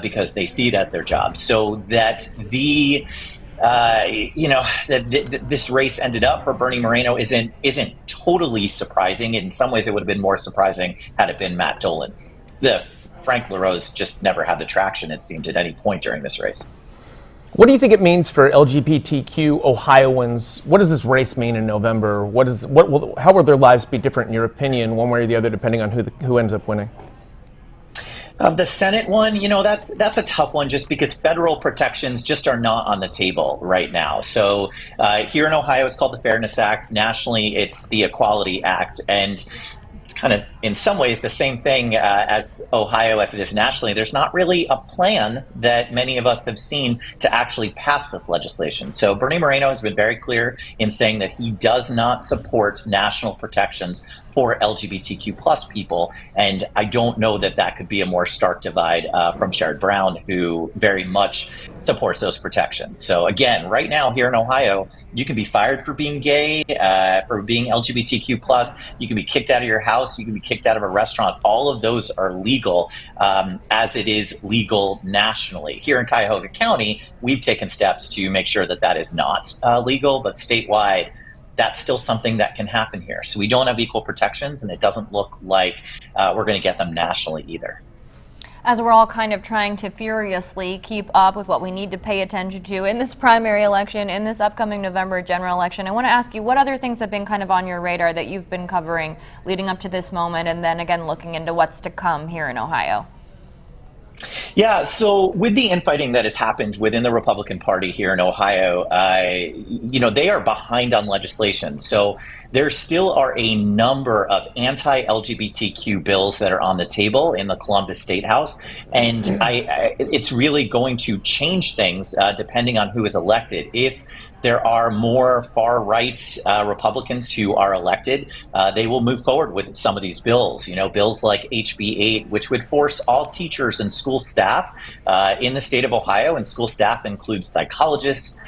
because they see it as their job. So that this race ended up for Bernie Moreno isn't totally surprising. In some ways, it would have been more surprising had it been Matt Dolan. Frank LaRose just never had the traction, it seemed, at any point during this race. What do you think it means for LGBTQ Ohioans? What does this race mean in November? How will their lives be different, in your opinion, one way or the other, depending on who ends up winning? The Senate one, that's a tough one just because federal protections just are not on the table right now. So here in Ohio, it's called the Fairness Act. Nationally, it's the Equality Act. And kind of in some ways the same thing as Ohio as it is nationally. There's not really a plan that many of us have seen to actually pass this legislation. So Bernie Moreno has been very clear in saying that he does not support national protections for LGBTQ plus people. And I don't know that could be a more stark divide from Sherrod Brown, who very much supports those protections. So again, right now here in Ohio, you can be fired for being gay, for being LGBTQ plus. You can be kicked out of your house. You can be kicked out of a restaurant. All of those are legal as it is legal nationally. Here in Cuyahoga County, we've taken steps to make sure that is not legal, but statewide, that's still something that can happen here. So we don't have equal protections, and it doesn't look like we're going to get them nationally either. As we're all kind of trying to furiously keep up with what we need to pay attention to in this primary election, in this upcoming November general election, I want to ask you, what other things have been kind of on your radar that you've been covering leading up to this moment, and then again looking into what's to come here in Ohio? Yeah, so with the infighting that has happened within the Republican Party here in Ohio, they are behind on legislation. So there still are a number of anti-LGBTQ bills that are on the table in the Columbus State House. And it's really going to change things depending on who is elected. If there are more far-right Republicans who are elected, they will move forward with some of these bills. Bills like HB 8, which would force all teachers and school staff in the state of Ohio, and school staff includes psychologists,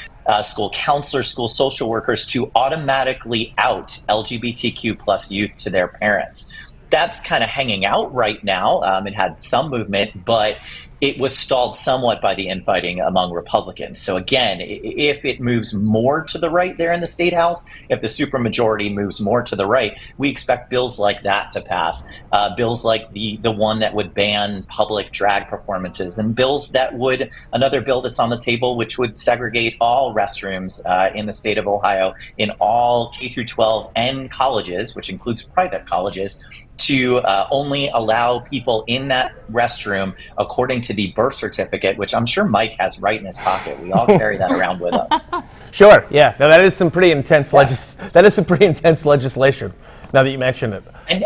school counselors, school social workers, to automatically out LGBTQ plus youth to their parents. That's kind of hanging out right now. It had some movement, but it was stalled somewhat by the infighting among Republicans. So again, if it moves more to the right there in the State House, if the supermajority moves more to the right, we expect bills like that to pass. Bills like the one that would ban public drag performances, and another bill that's on the table which would segregate all restrooms in the state of Ohio in all K through 12 and colleges, which includes private colleges, to only allow people in that restroom according to the birth certificate, which I'm sure Mike has right in his pocket. We all carry that around with us. Sure, yeah. Now that is some pretty intense that is some pretty intense legislation, now that you mention it. And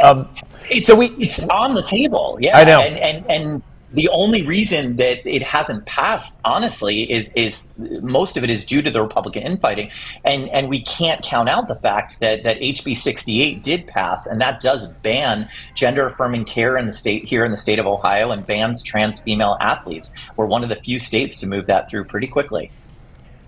it's on the table, yeah. I know. And The only reason that it hasn't passed, honestly, is most of it is due to the Republican infighting, and we can't count out the fact that HB 68 did pass, and that does ban gender affirming care in the state of Ohio, and bans trans female athletes. We're one of the few states to move that through pretty quickly.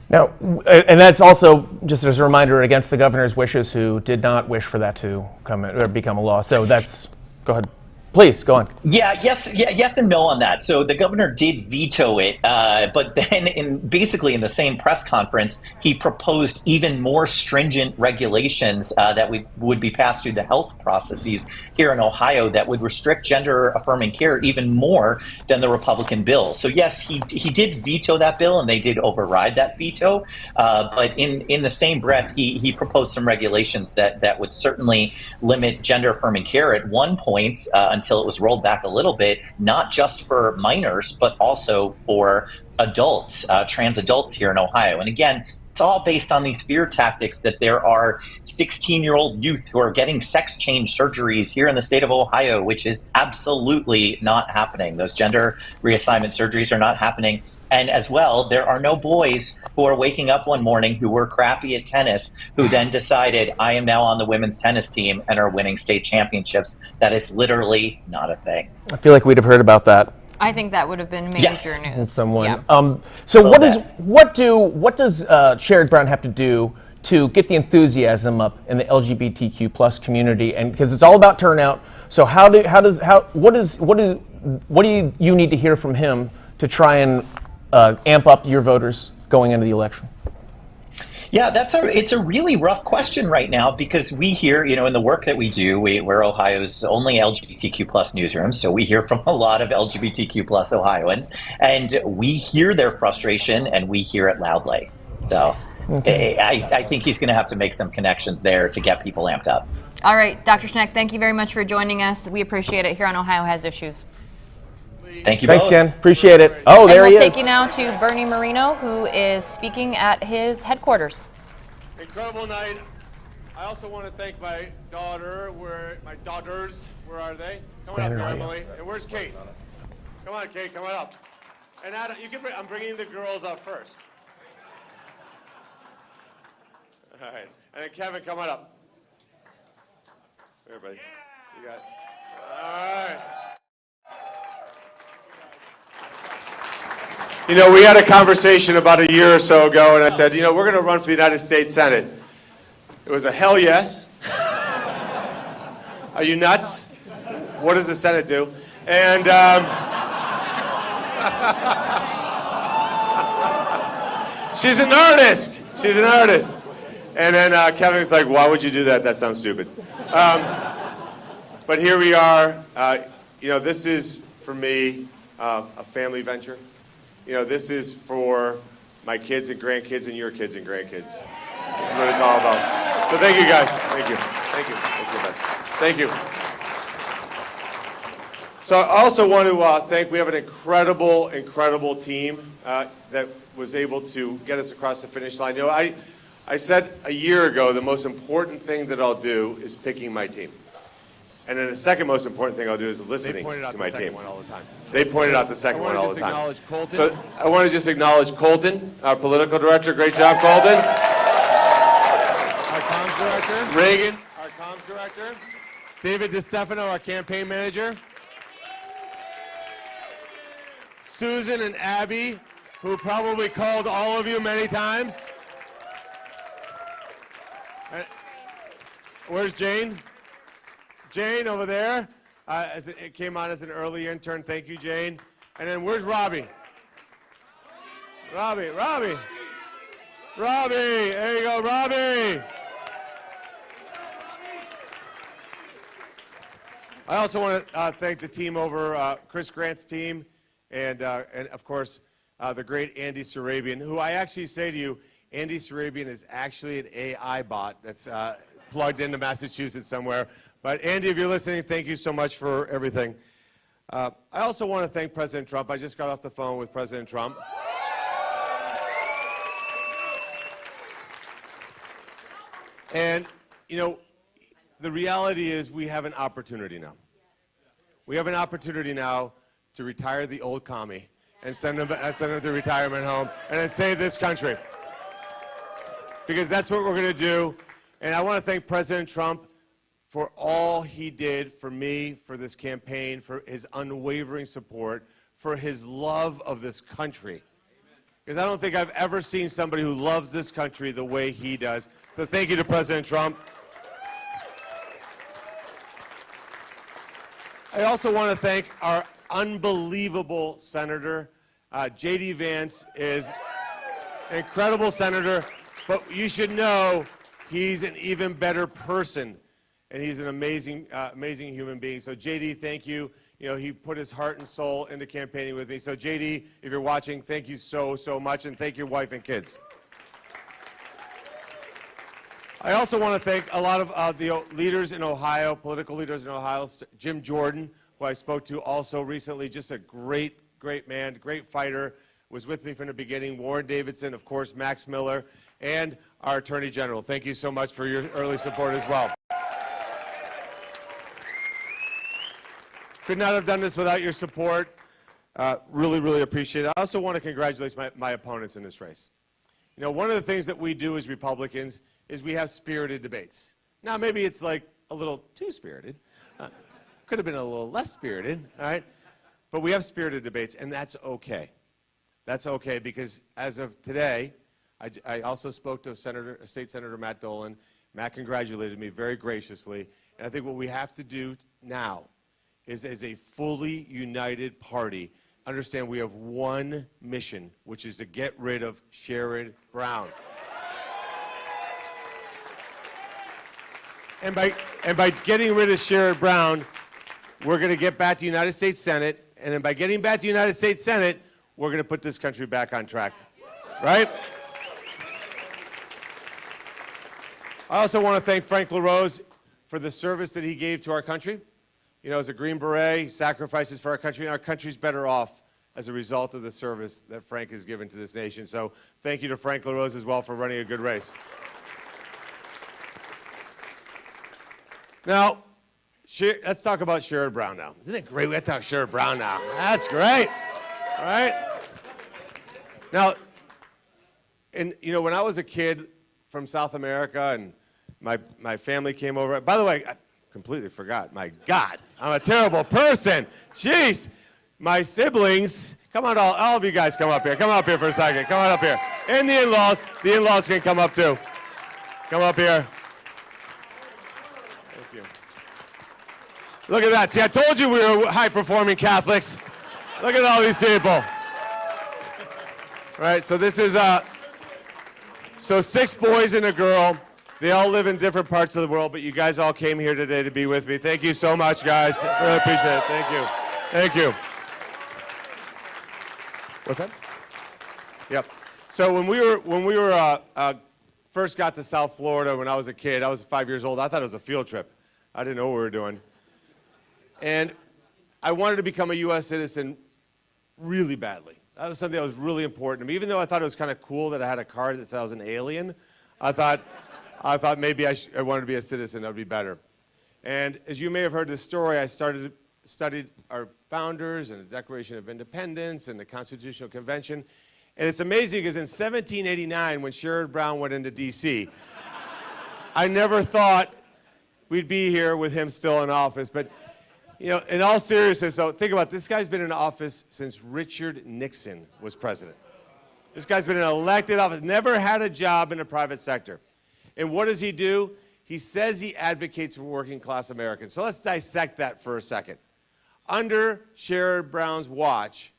Now, and that's also just as a reminder against the governor's wishes, who did not wish for that to come in, or become a law. So that's, go ahead. Please, go on. Yes and no on that. So the governor did veto it, but then basically in the same press conference, he proposed even more stringent regulations that would be passed through the health processes here in Ohio that would restrict gender-affirming care even more than the Republican bill. So yes, he did veto that bill, and they did override that veto. But in the same breath, he proposed some regulations that would certainly limit gender-affirming care at one point, until it was rolled back a little bit, not just for minors, but also for adults, trans adults here in Ohio. And again, it's all based on these fear tactics that there are 16-year-old youth who are getting sex change surgeries here in the state of Ohio, which is absolutely not happening. Those gender reassignment surgeries are not happening. And as well, there are no boys who are waking up one morning who were crappy at tennis, who then decided, I am now on the women's tennis team and are winning state championships. That is literally not a thing. I feel like we'd have heard about that. I think that would have been major news. Someone. Yeah. So what does Sherrod Brown have to do to get the enthusiasm up in the LGBTQ plus community? And because it's all about turnout. So what do you need to hear from him to try and amp up your voters going into the election? Yeah, it's a really rough question right now, because we hear, in the work that we do, we're Ohio's only LGBTQ plus newsroom, so we hear from a lot of LGBTQ plus Ohioans, and we hear their frustration, and we hear it loudly. So I think he's going to have to make some connections there to get people amped up. All right, Dr. Schneck, thank you very much for joining us. We appreciate it here on Ohio Has Issues. Thank you Thanks, both. Ken. Appreciate it. Oh, there he is. And we'll take you now to Bernie Moreno, who is speaking at his headquarters. Incredible night. I also want to thank my daughters. Where are they? Come on up here, Emily. And where's Kate? Come on, Kate. Come on up. And Adam, I'm bringing the girls up first. All right. And then Kevin, come on up. Everybody. You got it. All right. We had a conversation about a year or so ago, and I said, we're going to run for the United States Senate. It was a hell yes. Are you nuts? What does the Senate do? And she's an artist. She's an artist. And then Kevin's like, why would you do that? That sounds stupid. But here we are. This is, for me, a family venture. This is for my kids and grandkids and your kids and grandkids. This is what it's all about. So thank you, guys. Thank you. Thank you. Thank you. So I also want to thank, we have an incredible, incredible team that was able to get us across the finish line. I said a year ago, the most important thing that I'll do is picking my team. And then the second most important thing I'll do is listening to my team. They pointed out the second one all the time. So I want to just acknowledge Colton, our political director. Great job, Colton. Our comms director. Reagan, our comms director. David DeStefano, our campaign manager. Susan and Abby, who probably called all of you many times. Where's Jane? Jane over there, it came on as an early intern. Thank you, Jane. And then where's Robbie? Robbie. There you go, Robbie. I also want to thank the team over Chris Grant's team, and of course the great Andy Sarabian, who I actually say to you, Andy Sarabian is actually an AI bot that's plugged into Massachusetts somewhere. But Andy, if you're listening, thank you so much for everything. I also want to thank President Trump. I just got off the phone with President Trump. And, the reality is we have an opportunity now. We have an opportunity now to retire the old commie and send them to retirement home and then save this country. Because that's what we're going to do. And I want to thank President Trump for all he did for me, for this campaign, for his unwavering support, for his love of this country. Because I don't think I've ever seen somebody who loves this country the way he does. So thank you to President Trump. I also want to thank our unbelievable senator. J.D. Vance is an incredible senator, but you should know he's an even better person, and he's an amazing, amazing human being. So J.D., thank you. You know, he put his heart and soul into campaigning with me. So J.D., if you're watching, thank you so, so much, and thank your wife and kids. I also want to thank a lot of the leaders in Ohio, political leaders in Ohio. Jim Jordan, who I spoke to also recently, just a great, great man, great fighter, was with me from the beginning. Warren Davidson, of course, Max Miller, and our Attorney General. Thank you so much for your early support as well. Could not have done this without your support. Really, really appreciate it. I also want to congratulate my opponents in this race. You know, one of the things that we do as Republicans is we have spirited debates. Now, maybe it's like a little too spirited. Could have been a little less spirited, all right? But we have spirited debates, and that's okay. That's okay, because as of today, I also spoke to State Senator Matt Dolan. Matt congratulated me very graciously. And I think what we have to do now is, as a fully united party, understand we have one mission, which is to get rid of Sherrod Brown. And by getting rid of Sherrod Brown, we're going to get back to United States Senate. And then by getting back to United States Senate, we're going to put this country back on track. Right? I also want to thank Frank LaRose for the service that he gave to our country. You know, as a Green Beret, he sacrifices for our country, and our country's better off as a result of the service that Frank has given to this nation. So thank you to Frank LaRose as well for running a good race. Now, let's talk about Sherrod Brown now. Isn't it great? We have to talk Sherrod Brown now. That's great, right? Now, and you know, when I was a kid from South America and my family came over. By the way, I completely forgot. My God, I'm a terrible person. Jeez, my siblings. Come on, all of you guys, come up here. Come up here for a second. Come on up here. And the in-laws can come up too. Come up here. Look at that. See, I told you we were high-performing Catholics. Look at all these people. Right, so this is, so 6 boys and a girl. They all live in different parts of the world, but you guys all came here today to be with me. Thank you so much, guys. Really appreciate it. Thank you. Thank you. What's that? Yep. So when we were first got to South Florida when I was a kid, I was 5 years old. I thought it was a field trip. I didn't know what we were doing. And I wanted to become a U.S. citizen really badly. That was something that was really important to me. Even though I thought it was kind of cool that I had a card that said I was an alien, I thought maybe I wanted to be a citizen. That would be better. And as you may have heard the story, I studied our founders and the Declaration of Independence and the Constitutional Convention. And it's amazing because in 1789, when Sherrod Brown went into D.C., I never thought we'd be here with him still in office. But you know, in all seriousness, so think about it. This guy's been in office since Richard Nixon was president. This guy's been in an elected office, never had a job in the private sector. And what does he do? He says he advocates for working class Americans. So let's dissect that for a second. Under Sherrod Brown's watch,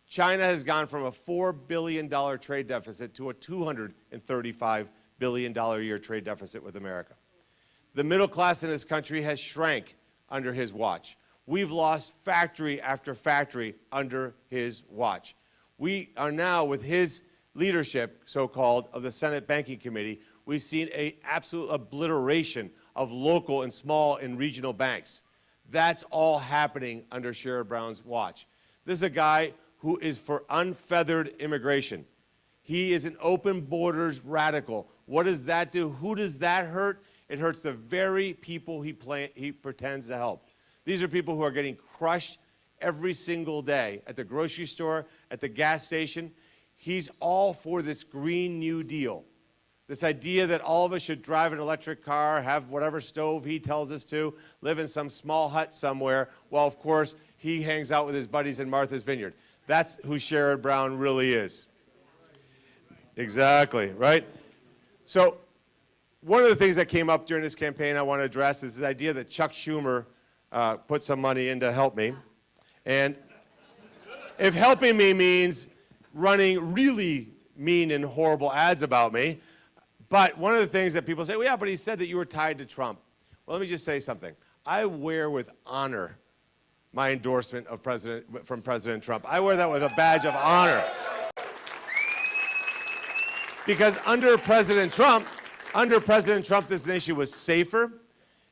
China has gone from a $4 billion trade deficit to a $235 billion a year trade deficit with America. The middle class in this country has shrank under his watch. We've lost factory after factory under his watch. We are now, with his leadership, so-called, of the Senate Banking Committee, we've seen an absolute obliteration of local and small and regional banks. That's all happening under Sherrod Brown's watch. This is a guy who is for unfeathered immigration. He is an open borders radical. What does that do? Who does that hurt? It hurts the very people he pretends to help. These are people who are getting crushed every single day at the grocery store, at the gas station. He's all for this Green New Deal. This idea that all of us should drive an electric car, have whatever stove he tells us to, live in some small hut somewhere, while of course he hangs out with his buddies in Martha's Vineyard. That's who Sherrod Brown really is. Exactly, right? So one of the things that came up during this campaign I want to address is this idea that Chuck Schumer put some money in to help me. And if helping me means running really mean and horrible ads about me, but one of the things that people say, well, yeah, but he said that you were tied to Trump. Well, let me just say something. I wear with honor my endorsement of from President Trump. I wear that with a badge of honor. Because under President Trump, this nation was safer,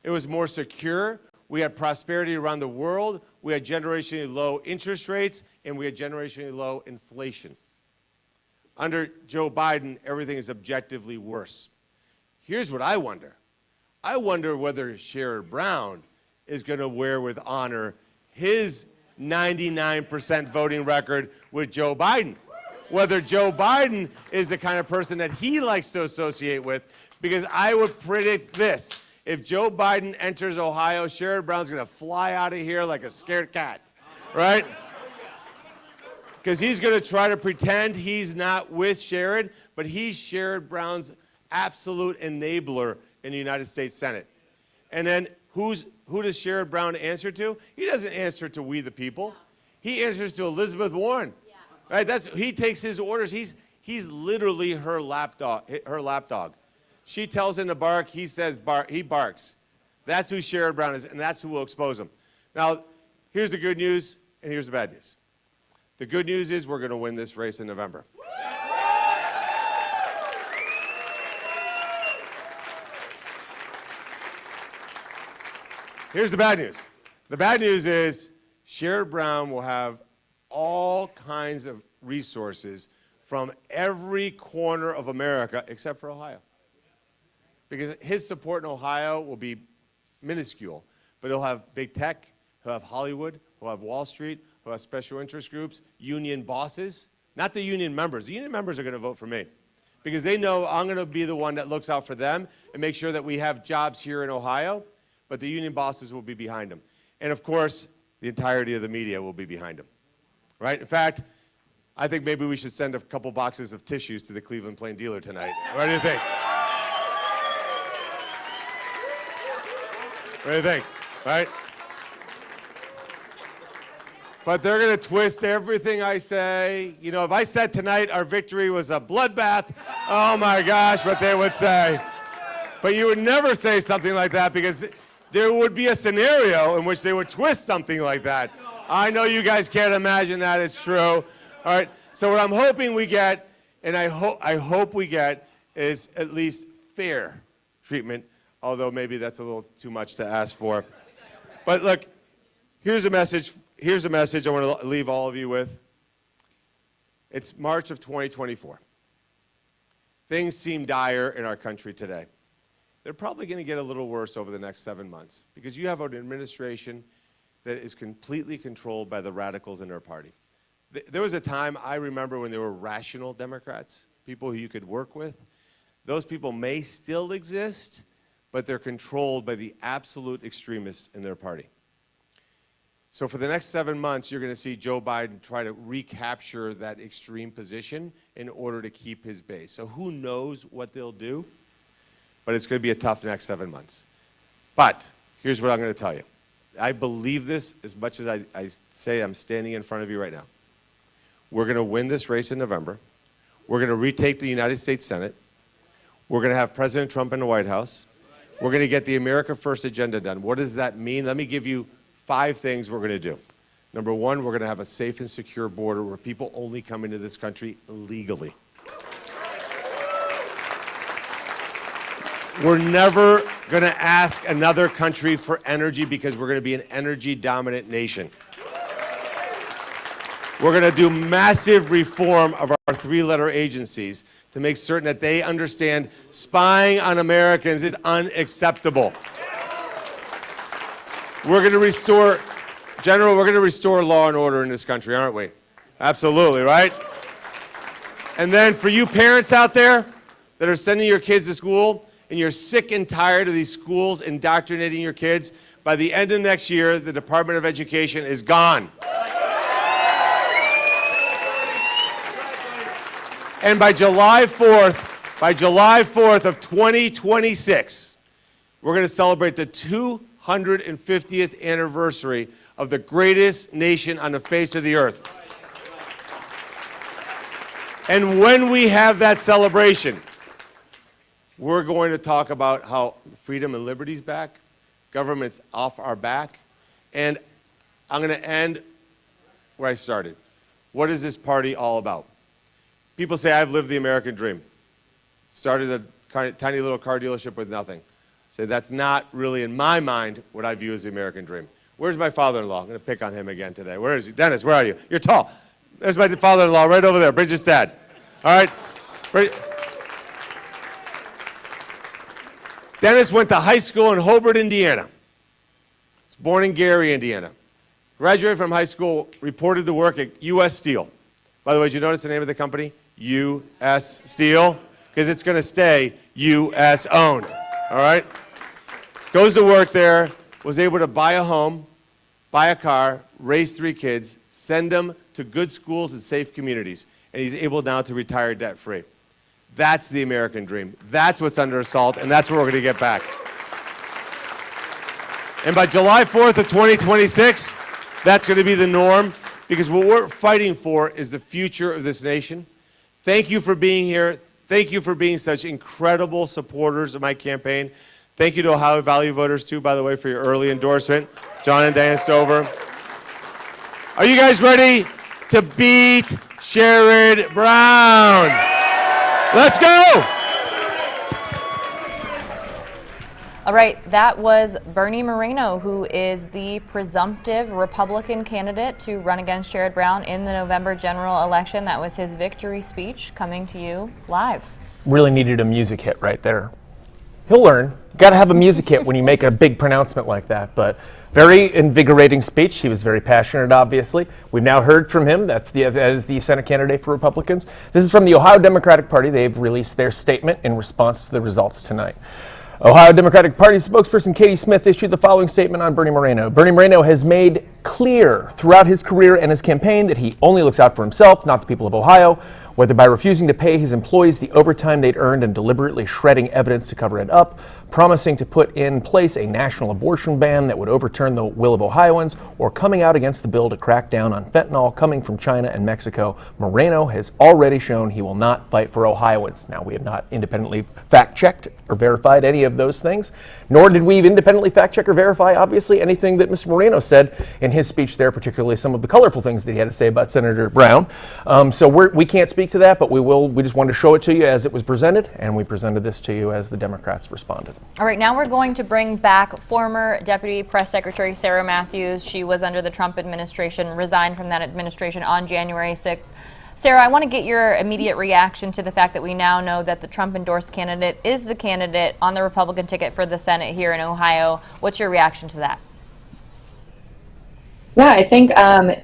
it was more secure, we had prosperity around the world, we had generationally low interest rates, and we had generationally low inflation. Under Joe Biden, everything is objectively worse. Here's what I wonder. I wonder whether Sherrod Brown is going to wear with honor his 99% voting record with Joe Biden. Whether Joe Biden is the kind of person that he likes to associate with, because I would predict this. If Joe Biden enters Ohio, Sherrod Brown's going to fly out of here like a scared cat, right? Because he's going to try to pretend he's not with Sherrod, but he's Sherrod Brown's absolute enabler in the United States Senate. And then who does Sherrod Brown answer to? He doesn't answer to we the people. He answers to Elizabeth Warren. Right? He takes his orders. He's literally her lapdog. She tells him to bark, he says bark, he barks. That's who Sherrod Brown is, and that's who will expose him. Now, here's the good news, and here's the bad news. The good news is we're going to win this race in November. Here's the bad news. The bad news is Sherrod Brown will have all kinds of resources from every corner of America except for Ohio. Because his support in Ohio will be minuscule, but he'll have big tech, he'll have Hollywood, he'll have Wall Street, he'll have special interest groups, union bosses, not the union members. The union members are going to vote for me because they know I'm going to be the one that looks out for them and make sure that we have jobs here in Ohio, but the union bosses will be behind him. And of course, the entirety of the media will be behind him. Right? In fact, I think maybe we should send a couple boxes of tissues to the Cleveland Plain Dealer tonight. What do you think? What do you think? Right? But they're going to twist everything I say. You know, if I said tonight our victory was a bloodbath, oh my gosh, what they would say. But you would never say something like that because there would be a scenario in which they would twist something like that. I know you guys can't imagine that. It's true. All right. So what I'm hoping we get, and I hope we get, is at least fair treatment, although maybe that's a little too much to ask for. But look, here's a message. Here's a message I want to leave all of you with. It's March of 2024. Things seem dire in our country today. They're probably going to get a little worse over the next 7 months because you have an administration that is completely controlled by the radicals in their party. There was a time I remember when there were rational Democrats, people who you could work with. Those people may still exist, but they're controlled by the absolute extremists in their party. So for the next 7 months, you're going to see Joe Biden try to recapture that extreme position in order to keep his base. So who knows what they'll do, but it's going to be a tough next 7 months. But here's what I'm going to tell you. I believe this as much as I say I'm standing in front of you right now. We're going to win this race in November. We're going to retake the United States Senate. We're going to have President Trump in the White House. We're going to get the America First agenda done. What does that mean? Let me give you 5 things we're going to do. Number 1, we're going to have a safe and secure border where people only come into this country legally. We're never going to ask another country for energy because we're going to be an energy-dominant nation. We're going to do massive reform of our 3-letter agencies to make certain that they understand spying on Americans is unacceptable. We're going to restore General, we're going to restore law and order in this country, aren't we? Absolutely, right? And then for you parents out there that are sending your kids to school and you're sick and tired of these schools indoctrinating your kids, by the end of next year, the Department of Education is gone. And by July 4th of 2026, we're going to celebrate the 250th anniversary of the greatest nation on the face of the earth. And when we have that celebration, we're going to talk about how freedom and liberty's back, government's off our back, and I'm going to end where I started. What is this party all about? People say, I've lived the American dream. Started a tiny little car dealership with nothing. Say, that's not really, in my mind, what I view as the American dream. Where's my father-in-law? I'm going to pick on him again today. Where is he? Dennis, where are you? You're tall. There's my father-in-law right over there, Bridget's dad. All right? Dennis went to high school in Hobart, Indiana. He was born in Gary, Indiana. Graduated from high school, reported to work at U.S. Steel. By the way, did you notice the name of the company? U.S. Steel, because it's going to stay U.S. owned. All right? Goes to work there, was able to buy a home, buy a car, raise 3 kids, send them to good schools and safe communities, and he's able now to retire debt-free. That's the American dream. That's what's under assault, and that's what we're going to get back. And by July 4th of 2026, that's going to be the norm, because what we're fighting for is the future of this nation. Thank you for being here. Thank you for being such incredible supporters of my campaign. Thank you to Ohio Valley voters, too, by the way, for your early endorsement. John and Diana Stover. Are you guys ready to beat Sherrod Brown? Let's go! All right, that was Bernie Moreno, who is the presumptive Republican candidate to run against Sherrod Brown in the November general election. That was his victory speech, coming to you live. Really needed a music hit right there. He'll learn. Got to have a music hit when you make a big pronouncement like that. But very invigorating speech. He was very passionate, obviously. We've now heard from him. That is the Senate candidate for Republicans. This is from the Ohio Democratic Party. They've released their statement in response to the results tonight. Ohio Democratic Party spokesperson Katie Smith issued the following statement on Bernie Moreno. Bernie Moreno has made clear throughout his career and his campaign that he only looks out for himself, not the people of Ohio, whether by refusing to pay his employees the overtime they'd earned and deliberately shredding evidence to cover it up, promising to put in place a national abortion ban that would overturn the will of Ohioans, or coming out against the bill to crack down on fentanyl coming from China and Mexico. Moreno has already shown he will not fight for Ohioans. Now, we have not independently fact-checked or verified any of those things, nor did we independently fact-check or verify, obviously, anything that Mr. Moreno said in his speech there, particularly some of the colorful things that he had to say about Senator Brown. So we can't speak to that, but we just wanted to show it to you as it was presented, and we presented this to you as the Democrats responded. All right, now we're going to bring back former Deputy Press Secretary Sarah Matthews. She was under the Trump administration, resigned from that administration on January 6th. Sarah, I want to get your immediate reaction to the fact that we now know that the Trump-endorsed candidate is the candidate on the Republican ticket for the Senate here in Ohio. What's your reaction to that? Yeah, I think,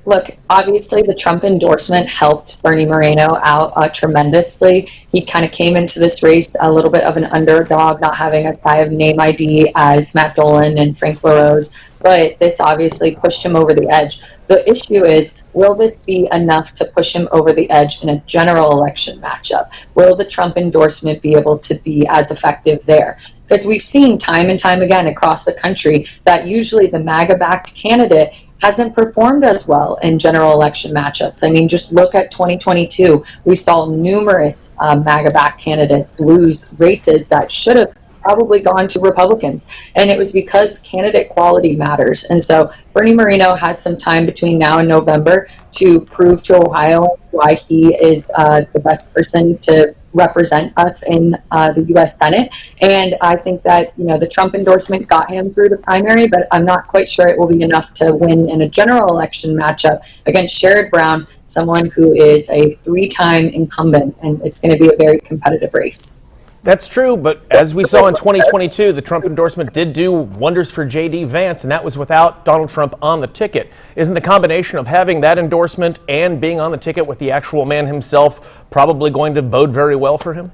look, obviously the Trump endorsement helped Bernie Moreno out tremendously. He kind of came into this race a little bit of an underdog, not having as high of name ID as Matt Dolan and Frank LaRose, but this obviously pushed him over the edge. The issue is, will this be enough to push him over the edge in a general election matchup? Will the Trump endorsement be able to be as effective there? Because we've seen time and time again across the country that usually the MAGA-backed candidate hasn't performed as well in general election matchups. I mean, just look at 2022. We saw numerous MAGA-backed candidates lose races that should have probably gone to Republicans. And it was because candidate quality matters. And so Bernie Moreno has some time between now and November to prove to Ohio why he is the best person to represent us in the U.S. Senate. And I think that, you know, the Trump endorsement got him through the primary, but I'm not quite sure it will be enough to win in a general election matchup against Sherrod Brown, someone who is a 3-time incumbent, and it's going to be a very competitive race. That's true, but as we saw in 2022, the Trump endorsement did do wonders for J.D. Vance, and that was without Donald Trump on the ticket. Isn't the combination of having that endorsement and being on the ticket with the actual man himself probably going to bode very well for him?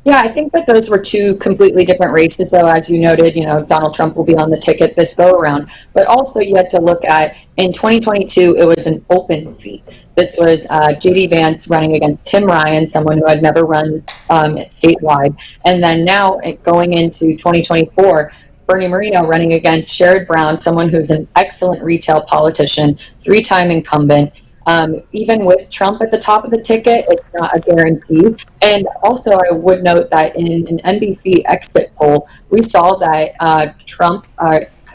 Yeah, I think that those were two completely different races, though. As you noted, Donald Trump will be on the ticket this go around. But also you had to look at, in 2022, it was an open seat. This was J.D. Vance running against Tim Ryan, someone who had never run statewide. And then now going into 2024, Bernie Moreno running against Sherrod Brown, someone who's an excellent retail politician, 3-time incumbent. Even with Trump at the top of the ticket, it's not a guarantee. And also, I would note that in an NBC exit poll, we saw that Trump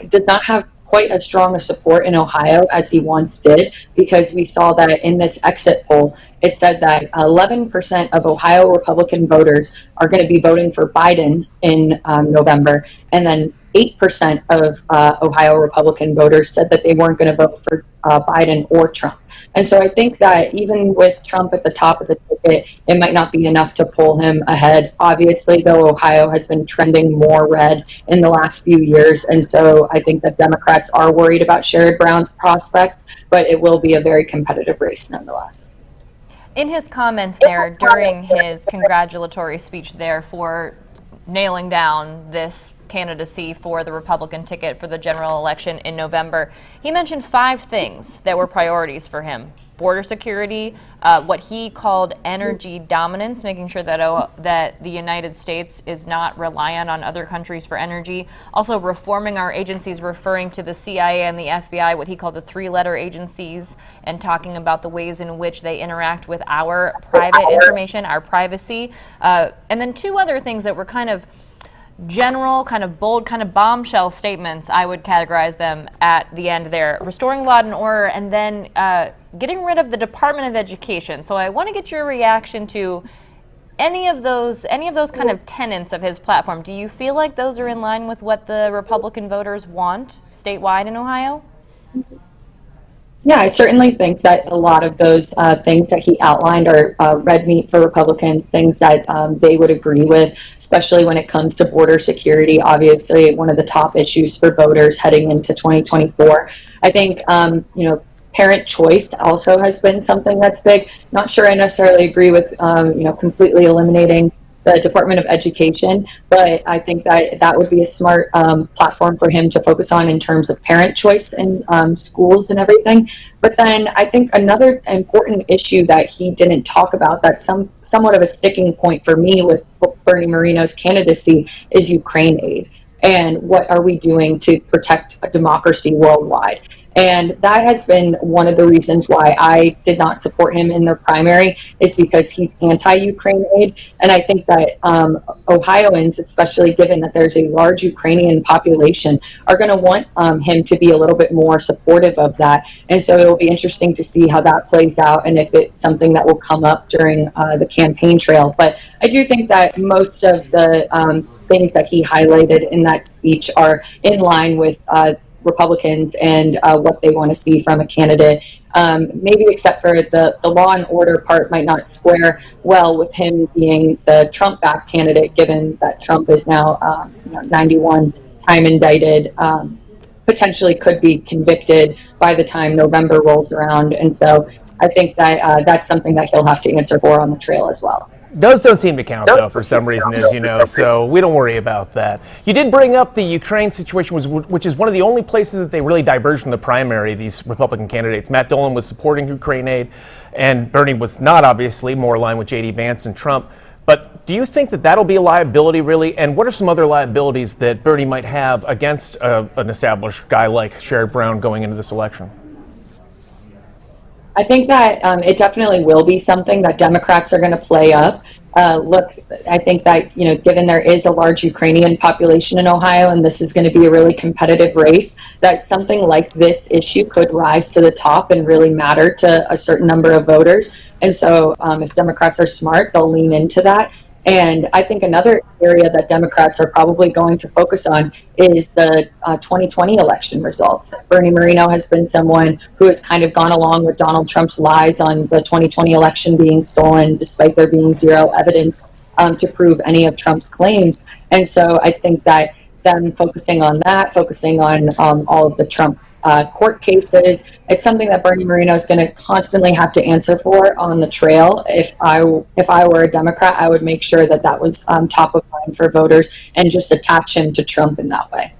does not have quite as strong a support in Ohio as he once did, because we saw that in this exit poll, it said that 11% of Ohio Republican voters are going to be voting for Biden in November, and then 8% of Ohio Republican voters said that they weren't going to vote for Biden or Trump. And so I think that even with Trump at the top of the ticket, it might not be enough to pull him ahead. Obviously, though, Ohio has been trending more red in the last few years. And so I think that Democrats are worried about Sherrod Brown's prospects, but it will be a very competitive race nonetheless. In his comments there during his congratulatory speech there for nailing down this candidacy for the Republican ticket for the general election in November, he mentioned 5 things that were priorities for him: border security, what he called energy dominance, making sure that the United States is not reliant on other countries for energy. Also reforming our agencies, referring to the CIA and the FBI, what he called the 3-letter agencies, and talking about the ways in which they interact with our private information, our privacy. And then 2 other things that were kind of general, kind of bold, kind of bombshell statements, I would categorize them at the end there: restoring law and order, and then getting rid of the Department of Education. So I want to get your reaction to any of those kind of tenets of his platform. Do you feel like those are in line with what the Republican voters want statewide in Ohio? Yeah, I certainly think that a lot of those things that he outlined are red meat for Republicans, things that they would agree with, especially when it comes to border security, obviously one of the top issues for voters heading into 2024. I think, parent choice also has been something that's big. Not sure I necessarily agree with, completely eliminating the Department of Education, but I think that would be a smart platform for him to focus on in terms of parent choice in schools and everything. But then I think another important issue that he didn't talk about, that's somewhat of a sticking point for me with Bernie Moreno's candidacy, is Ukraine aid. And what are we doing to protect a democracy worldwide? And that has been one of the reasons why I did not support him in the primary, is because he's anti-Ukraine aid. And I think that Ohioans, especially given that there's a large Ukrainian population, are going to want him to be a little bit more supportive of that. And so it will be interesting to see how that plays out and if it's something that will come up during the campaign trail. But I do think that most of the things that he highlighted in that speech are in line with Republicans and what they want to see from a candidate. Maybe except for the law and order part might not square well with him being the Trump-backed candidate, given that Trump is now 91 time indicted, potentially could be convicted by the time November rolls around. And so I think that that's something that he'll have to answer for on the trail as well. Those don't seem to count, though, for some reason, as you know, so we don't worry about that. You did bring up the Ukraine situation, which is one of the only places that they really diverged in the primary, these Republican candidates. Matt Dolan was supporting Ukraine aid, and Bernie was not, obviously, more aligned with J.D. Vance and Trump. But do you think that that'll be a liability, really? And what are some other liabilities that Bernie might have against an established guy like Sherrod Brown going into this election? I think that it definitely will be something that Democrats are going to play up. Look, I think that, given there is a large Ukrainian population in Ohio, and this is going to be a really competitive race, that something like this issue could rise to the top and really matter to a certain number of voters. And so if Democrats are smart, they'll lean into that. And I think another area that Democrats are probably going to focus on is the 2020 election results. Bernie Moreno has been someone who has kind of gone along with Donald Trump's lies on the 2020 election being stolen, despite there being zero evidence to prove any of Trump's claims. And so I think that them focusing on that, focusing on all of the Trump court cases, it's something that Bernie Moreno is going to constantly have to answer for on the trail. If I were a Democrat, I would make sure that that was top of mind for voters and just attach him to Trump in that way.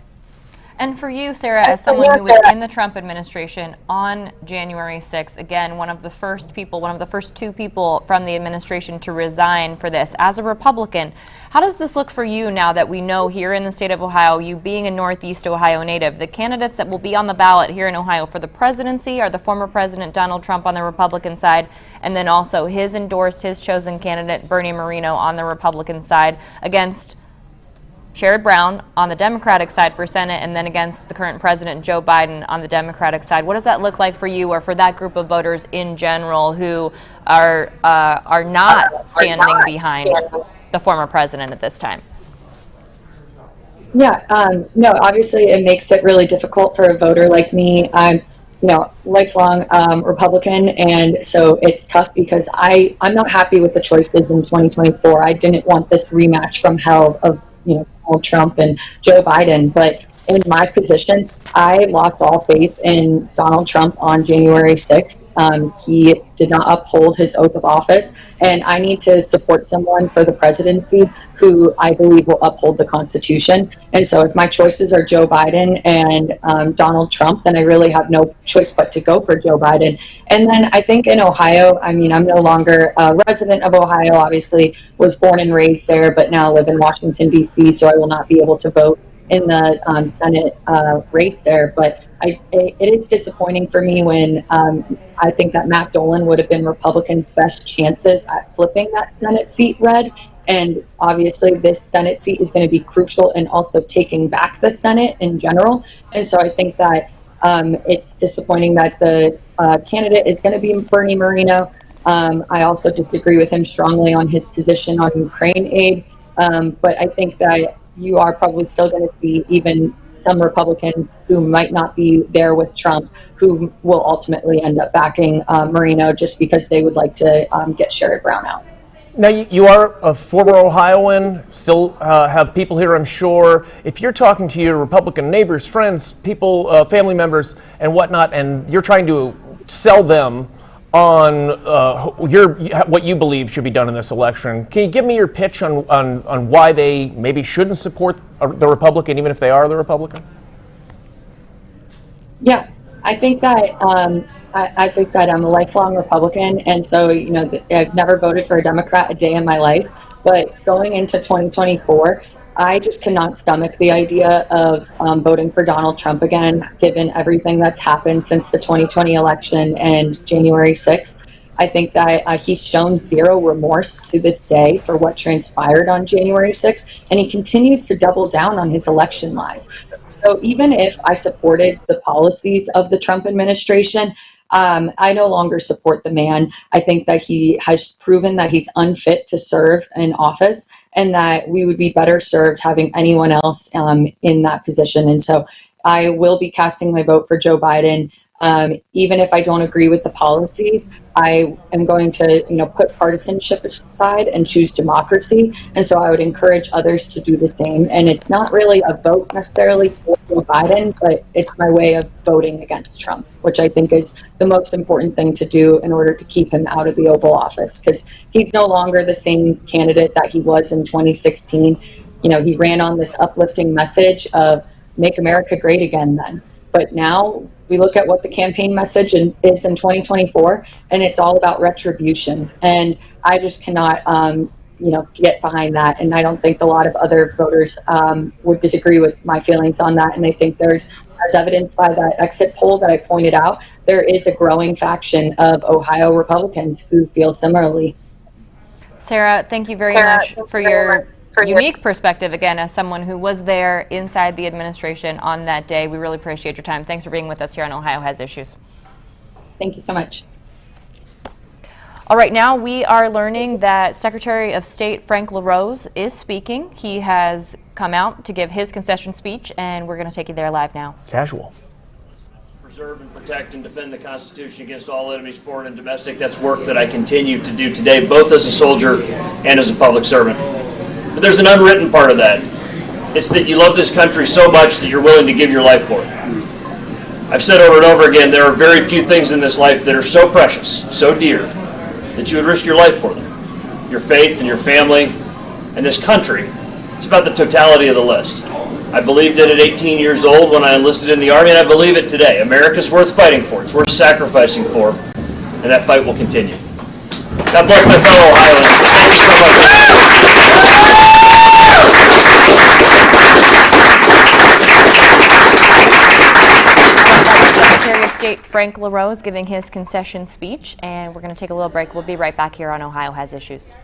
And for you, Sarah, as someone who was in the Trump administration on January 6th, again, one of the first two people from the administration to resign for this, as a Republican, how does this look for you now that we know here in the state of Ohio, you being a Northeast Ohio native, the candidates that will be on the ballot here in Ohio for the presidency are the former President Donald Trump on the Republican side, and then also his chosen candidate, Bernie Moreno, on the Republican side against Sherrod Brown on the Democratic side for Senate, and then against the current president, Joe Biden, on the Democratic side. What does that look like for you or for that group of voters in general who are not standing behind the former president at this time? Yeah, no, obviously it makes it really difficult for a voter like me. I'm, lifelong Republican, and so it's tough because I'm not happy with the choices in 2024. I didn't want this rematch from hell of, Donald Trump and Joe Biden, but in my position, I lost all faith in Donald Trump on January 6th. He did not uphold his oath of office, and I need to support someone for the presidency who I believe will uphold the Constitution. And so if my choices are Joe Biden and Donald Trump, then I really have no choice but to go for Joe Biden. And then I think in Ohio, I'm no longer a resident of Ohio, obviously was born and raised there, but now live in Washington, D.C., so I will not be able to vote in the Senate race there. But it is disappointing for me when I think that Matt Dolan would have been Republicans' best chances at flipping that Senate seat red. And obviously this Senate seat is going to be crucial in also taking back the Senate in general. And so I think that it's disappointing that the candidate is going to be Bernie Moreno. I also disagree with him strongly on his position on Ukraine aid. But I think that you are probably still going to see even some Republicans who might not be there with Trump who will ultimately end up backing Moreno just because they would like to get Sherrod Brown out. Now, you are a former Ohioan, still have people here, I'm sure. If you're talking to your Republican neighbors, friends, people, family members, and whatnot, and you're trying to sell them on what you believe should be done in this election, can you give me your pitch on why they maybe shouldn't support the Republican, even if they are the Republican? Yeah, I think that, as I said, I'm a lifelong Republican, and so, I've never voted for a Democrat a day in my life, but going into 2024, I just cannot stomach the idea of voting for Donald Trump again, given everything that's happened since the 2020 election and January 6th. I think that he's shown zero remorse to this day for what transpired on January 6th, and he continues to double down on his election lies. So even if I supported the policies of the Trump administration, I no longer support the man. I think that he has proven that he's unfit to serve in office and that we would be better served having anyone else in that position. And so I will be casting my vote for Joe Biden. Even if I don't agree with the policies, I am going to, put partisanship aside and choose democracy. And so I would encourage others to do the same. And it's not really a vote necessarily for Joe Biden, but it's my way of voting against Trump, which I think is the most important thing to do in order to keep him out of the Oval Office, because he's no longer the same candidate that he was in 2016. He ran on this uplifting message of make America great again then. But now we look at what the campaign message is in 2024, and it's all about retribution. And I just cannot, get behind that. And I don't think a lot of other voters would disagree with my feelings on that. And I think as evidenced by that exit poll that I pointed out, there is a growing faction of Ohio Republicans who feel similarly. Sarah, thank you very much for your unique perspective, again, as someone who was there inside the administration on that day. We really appreciate your time. Thanks for being with us here on Ohio Has Issues. Thank you so much. All right, now we are learning that Secretary of State Frank LaRose is speaking. He has come out to give his concession speech, and we're going to take you there live now. Casual. Preserve and protect and defend the Constitution against all enemies, foreign and domestic. That's work that I continue to do today, both as a soldier and as a public servant. But there's an unwritten part of that. It's that you love this country so much that you're willing to give your life for it. I've said over and over again, there are very few things in this life that are so precious, so dear, that you would risk your life for them. Your faith and your family and this country, it's about the totality of the list. I believed it at 18 years old when I enlisted in the Army, and I believe it today. America's worth fighting for. It's worth sacrificing for, and that fight will continue. God bless my fellow Ohioans. Thank you so much. Secretary of State Frank LaRose giving his concession speech, and we're going to take a little break. We'll be right back here on Ohio Has Issues.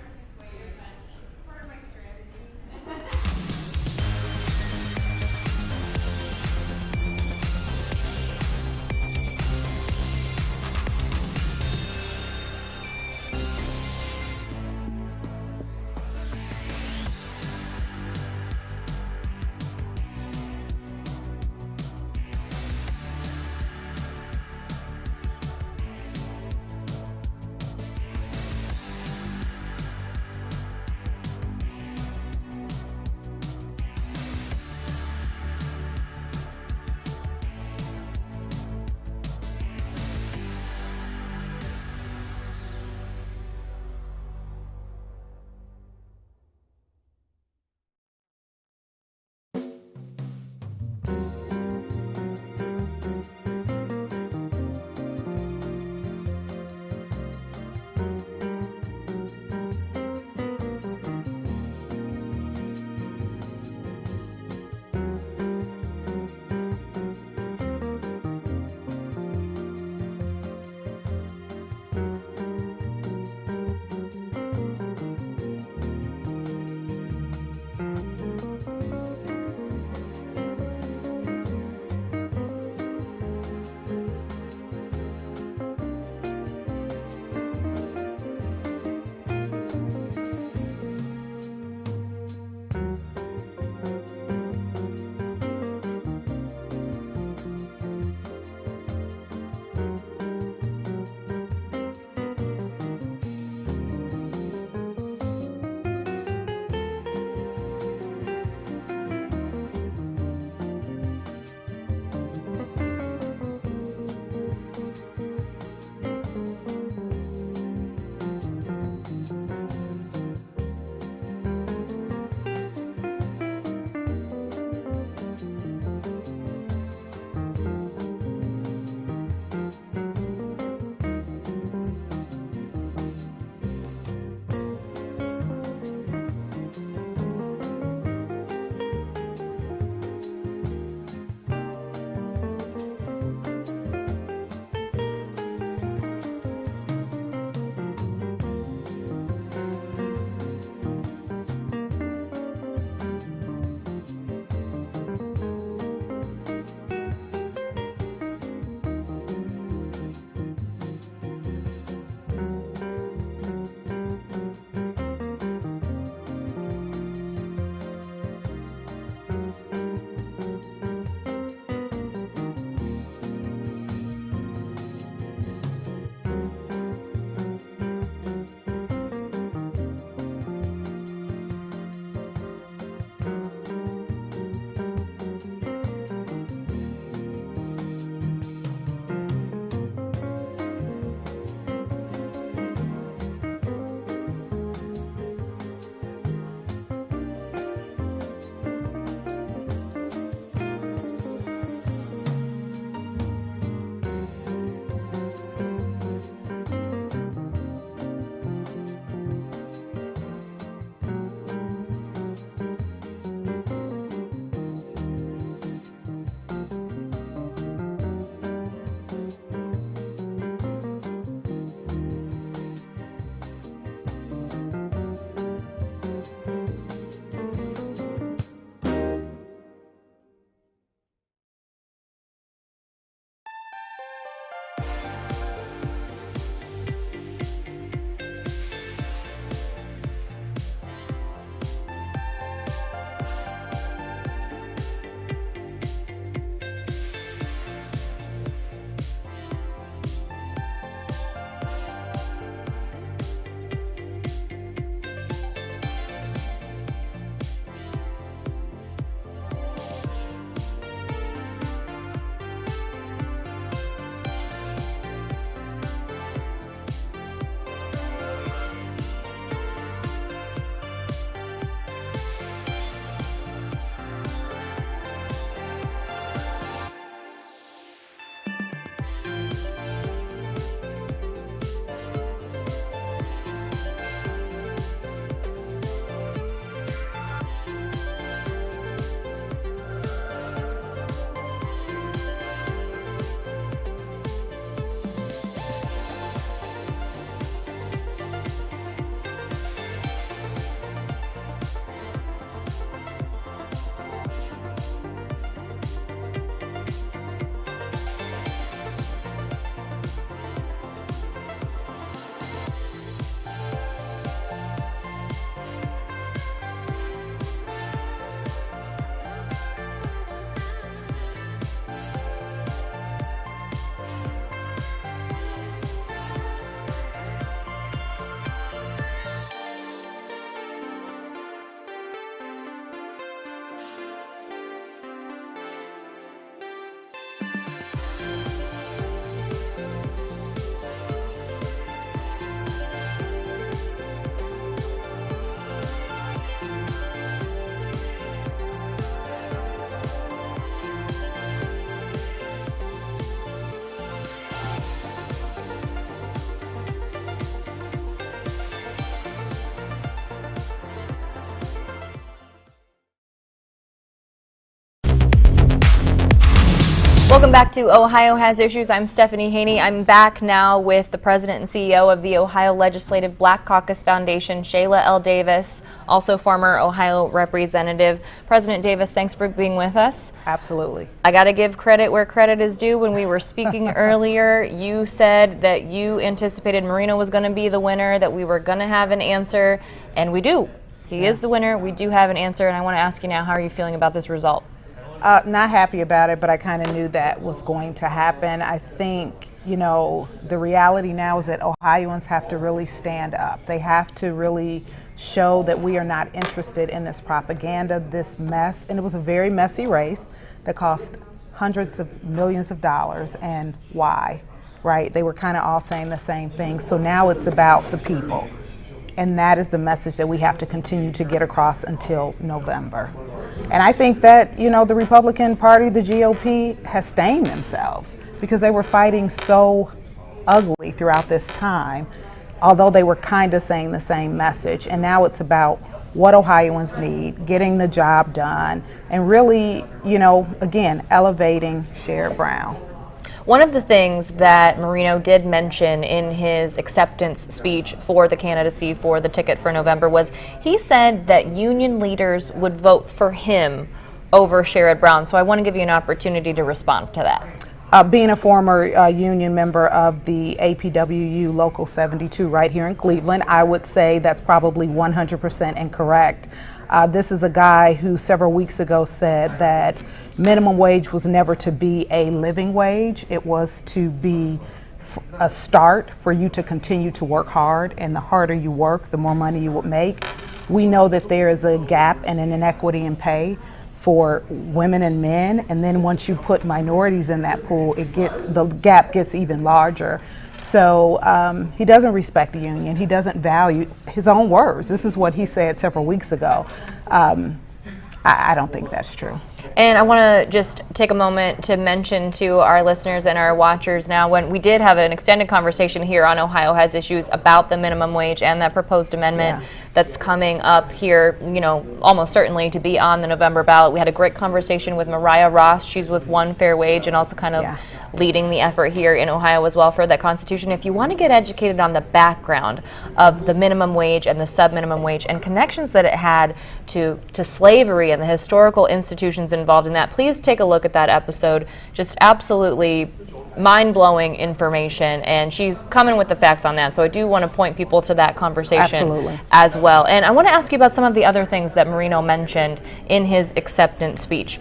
Welcome back to Ohio Has Issues. I'm Stephanie Haney. I'm back now with the president and CEO of the Ohio Legislative Black Caucus Foundation, Shayla L. Davis, also former Ohio representative. President Davis, thanks for being with us. Absolutely. I got to give credit where credit is due. When we were speaking earlier, you said that you anticipated Moreno was going to be the winner, that we were going to have an answer, and we do. He is the winner. We do have an answer, and I want to ask you now, how are you feeling about this result? Not happy about it, but I kind of knew that was going to happen. I think, the reality now is that Ohioans have to really stand up. They have to really show that we are not interested in this propaganda, this mess. And it was a very messy race that cost hundreds of millions of dollars. And why, right? They were kind of all saying the same thing. So now it's about the people. And that is the message that we have to continue to get across until November. And I think that, the Republican Party, the GOP, has stained themselves because they were fighting so ugly throughout this time, although they were kind of saying the same message. And now it's about what Ohioans need, getting the job done, and really, again, elevating Sherrod Brown. One of the things that Moreno did mention in his acceptance speech for the candidacy for the ticket for November was he said that union leaders would vote for him over Sherrod Brown. So I want to give you an opportunity to respond to that. Being a former union member of the APWU Local 72 right here in Cleveland, I would say that's probably 100% incorrect. This is a guy who several weeks ago said that minimum wage was never to be a living wage. It was to be a start for you to continue to work hard, and the harder you work, the more money you would make. We know that there is a gap and an inequity in pay for women and men, and then once you put minorities in that pool, the gap gets even larger. So he doesn't respect the union. He doesn't value his own words. This is what he said several weeks ago. I don't think that's true. And I want to just take a moment to mention to our listeners and our watchers now, when we did have an extended conversation here on Ohio Has Issues about the minimum wage and that proposed amendment that's coming up here, almost certainly to be on the November ballot. We had a great conversation with Mariah Ross. She's with One Fair Wage and also kind of leading the effort here in Ohio as well for that Constitution. If you want to get educated on the background of the minimum wage and the sub-minimum wage and connections that it had to slavery and the historical institutions involved in that, please take a look at that episode. Just absolutely mind-blowing information, and she's coming with the facts on that. So I do want to point people to that conversation as well. And I want to ask you about some of the other things that Moreno mentioned in his acceptance speech.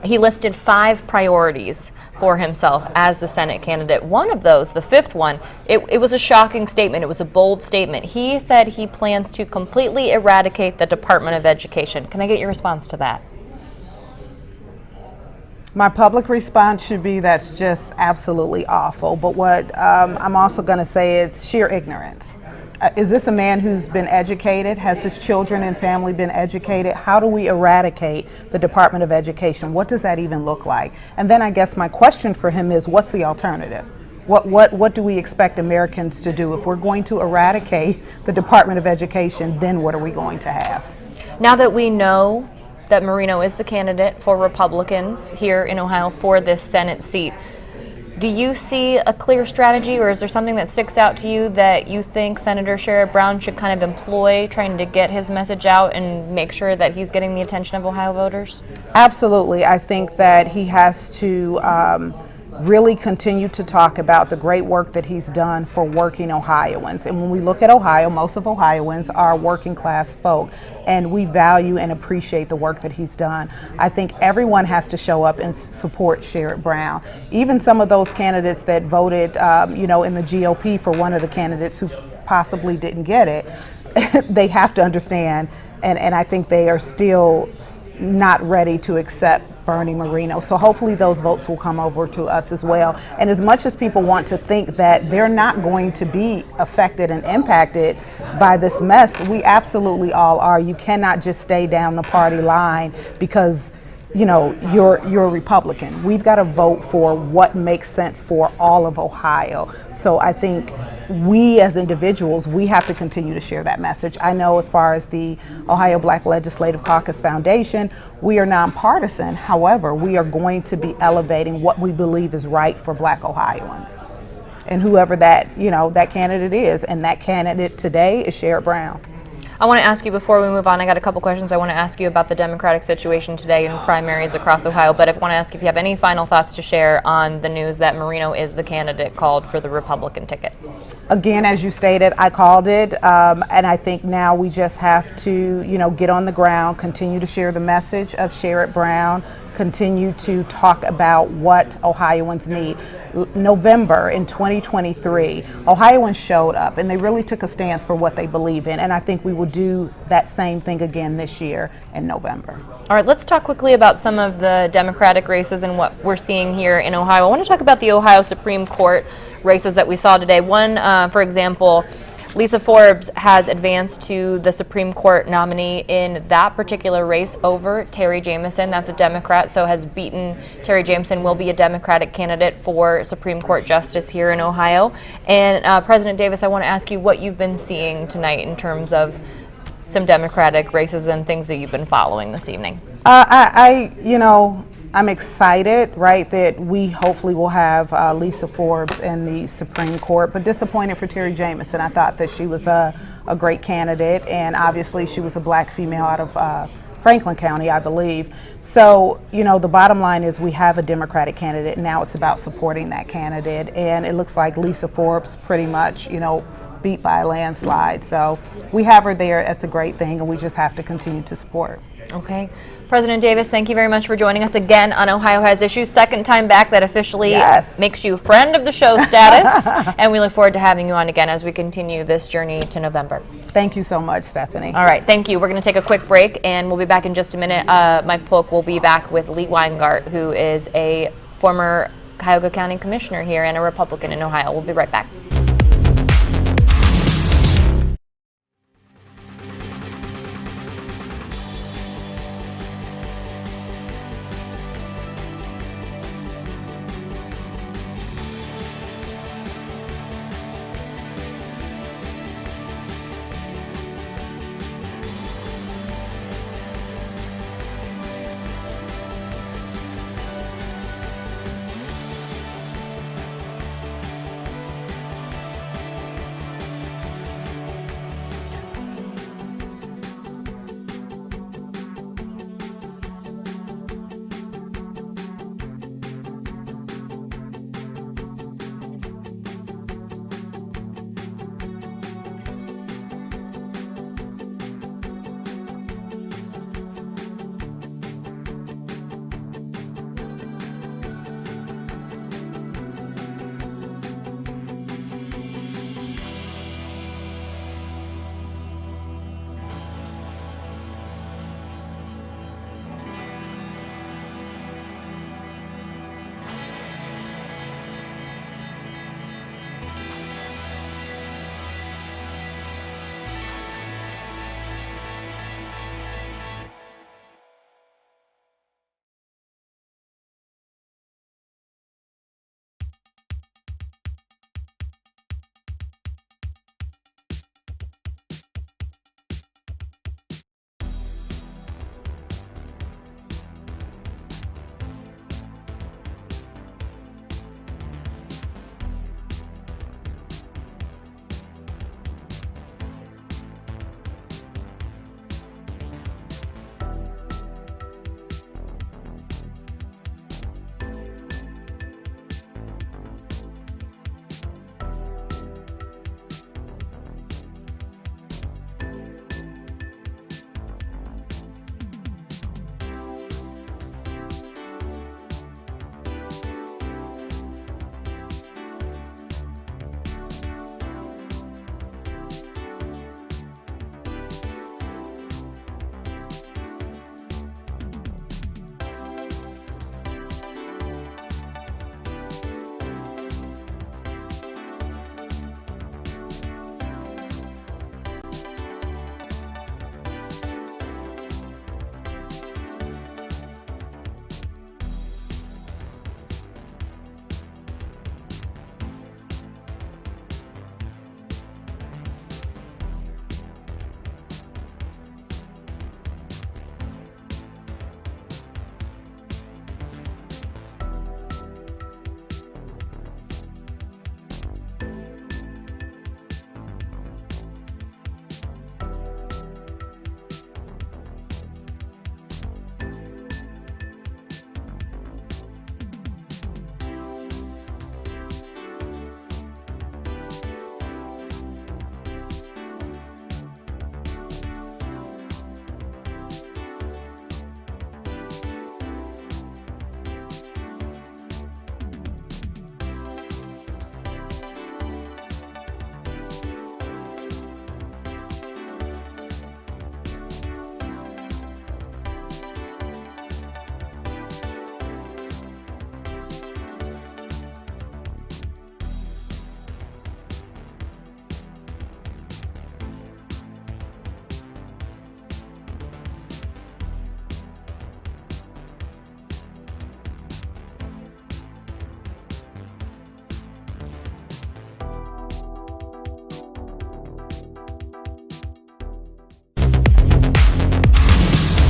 He listed 5 priorities for himself as the Senate candidate. One of those, the 5th one, it was a shocking statement. It was a bold statement. He said he plans to completely eradicate the Department of Education. Can I get your response to that? My public response should be that's just absolutely awful. But what I'm also going to say is sheer ignorance. Is this a man who's been educated? Has his children and family been educated? How do we eradicate the Department of Education? What does that even look like? And then I guess my question for him is, what's the alternative? What do we expect Americans to do? If we're going to eradicate the Department of Education, then what are we going to have? Now that we know that Moreno is the candidate for Republicans here in Ohio for this Senate seat, do you see a clear strategy, or is there something that sticks out to you that you think Senator Sherrod Brown should kind of employ, trying to get his message out and make sure that he's getting the attention of Ohio voters? Absolutely. I think that he has to really continue to talk about the great work that he's done for working Ohioans. And when we look at Ohio, most of Ohioans are working class folk, and we value and appreciate the work that he's done. I think everyone has to show up and support Sherrod Brown. Even some of those candidates that voted, in the GOP for one of the candidates who possibly didn't get it, they have to understand, and I think they are still not ready to accept Bernie Moreno. So hopefully those votes will come over to us as well. And as much as people want to think that they're not going to be affected and impacted by this mess, we absolutely all are. You cannot just stay down the party line because you're a Republican. We've got to vote for what makes sense for all of Ohio. So I think we as individuals, we have to continue to share that message. I know as far as the Ohio Black Legislative Caucus Foundation, we are nonpartisan. However, we are going to be elevating what we believe is right for Black Ohioans. And whoever that candidate is, and that candidate today is Sherrod Brown. I want to ask you before we move on, I got a couple questions I want to ask you about the Democratic situation today in primaries across Ohio, but I want to ask if you have any final thoughts to share on the news that Moreno is the candidate called for the Republican ticket. Again, as you stated, I called it, and I think now we just have to, get on the ground, continue to share the message of Sherrod Brown, continue to talk about what Ohioans need. November in 2023, Ohioans showed up and they really took a stance for what they believe in, and I think we will do that same thing again this year in November. All right, let's talk quickly about some of the Democratic races and what we're seeing here in Ohio. I want to talk about the Ohio Supreme Court races that we saw today. One, for example, Lisa Forbes has advanced to the Supreme Court nominee in that particular race over Terry Jameson. That's a Democrat, so has beaten Terry Jameson, will be a Democratic candidate for Supreme Court Justice here in Ohio. And President Davis, I want to ask you what you've been seeing tonight in terms of some Democratic races and things that you've been following this evening. I'm excited, right, that we hopefully will have Lisa Forbes in the Supreme Court, but disappointed for Terry Jameson. I thought that she was a great candidate, and obviously she was a Black female out of Franklin County, I believe. So, the bottom line is we have a Democratic candidate. Now it's about supporting that candidate, and it looks like Lisa Forbes pretty much, beat by a landslide. So we have her there. That's a great thing, and we just have to continue to support. Okay. President Davis, thank you very much for joining us again on Ohio Has Issues. Second time back that officially makes you friend of the show status. And we look forward to having you on again as we continue this journey to November. Thank you so much, Stephanie. All right. Thank you. We're going to take a quick break, and we'll be back in just a minute. Mike Polk will be back with Lee Weingart, who is a former Cuyahoga County Commissioner here and a Republican in Ohio. We'll be right back.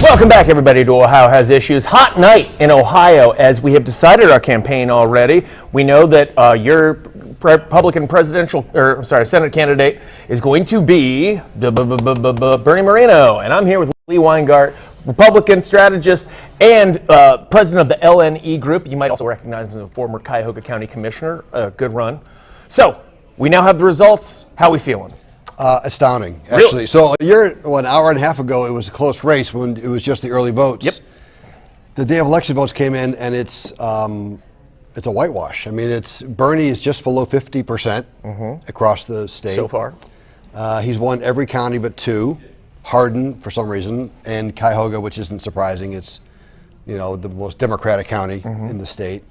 Welcome back, everybody, to Ohio Has Issues. Hot night in Ohio, as we have decided our campaign already. We know that your Republican Senate candidate is going to be Bernie Moreno, and I'm here with Lee Weingart, Republican strategist and president of the LNE Group. You might also recognize him as a former Cuyahoga County Commissioner. Good run. So we now have the results. How are we feeling? Astounding, actually. Really? So an hour and a half ago, it was a close race when it was just the early votes. Yep. The day of election votes came in, and it's a whitewash. I mean, Bernie is just below 50% across the state so far. He's won every county but two, Hardin for some reason, and Cuyahoga, which isn't surprising. It's the most Democratic county in the state.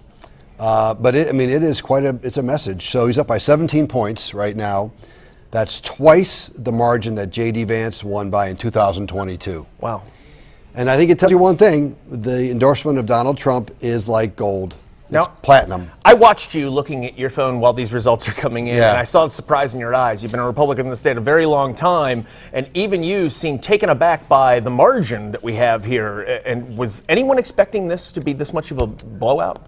But it is it's a message. So he's up by 17 points right now. That's twice the margin that J.D. Vance won by in 2022. Wow. And I think it tells you one thing: the endorsement of Donald Trump is like gold. It's platinum. I watched you looking at your phone while these results are coming in, and I saw the surprise in your eyes. You've been a Republican in the state a very long time, and even you seem taken aback by the margin that we have here. And was anyone expecting this to be this much of a blowout?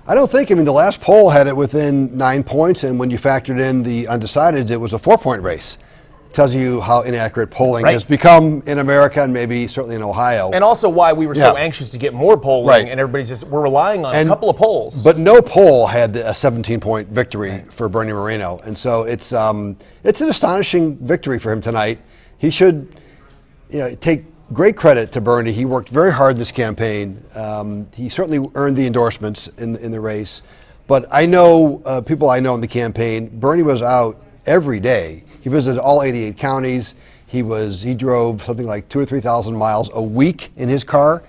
I don't think. I mean, the last poll had it within 9 points, and when you factored in the undecideds, it was a 4-point race. Tells you how inaccurate polling has become in America, and maybe certainly in Ohio. And also why we were so anxious to get more polling, and everybody's we're relying on a couple of polls. But no poll had a 17-point victory for Bernie Moreno, and so it's an astonishing victory for him tonight. He should take great credit to Bernie. He worked very hard in this campaign. He certainly earned the endorsements in the race. But I know people I know in the campaign, Bernie was out every day. He visited all 88 counties. He drove something like 2,000 or 3,000 miles a week in his car,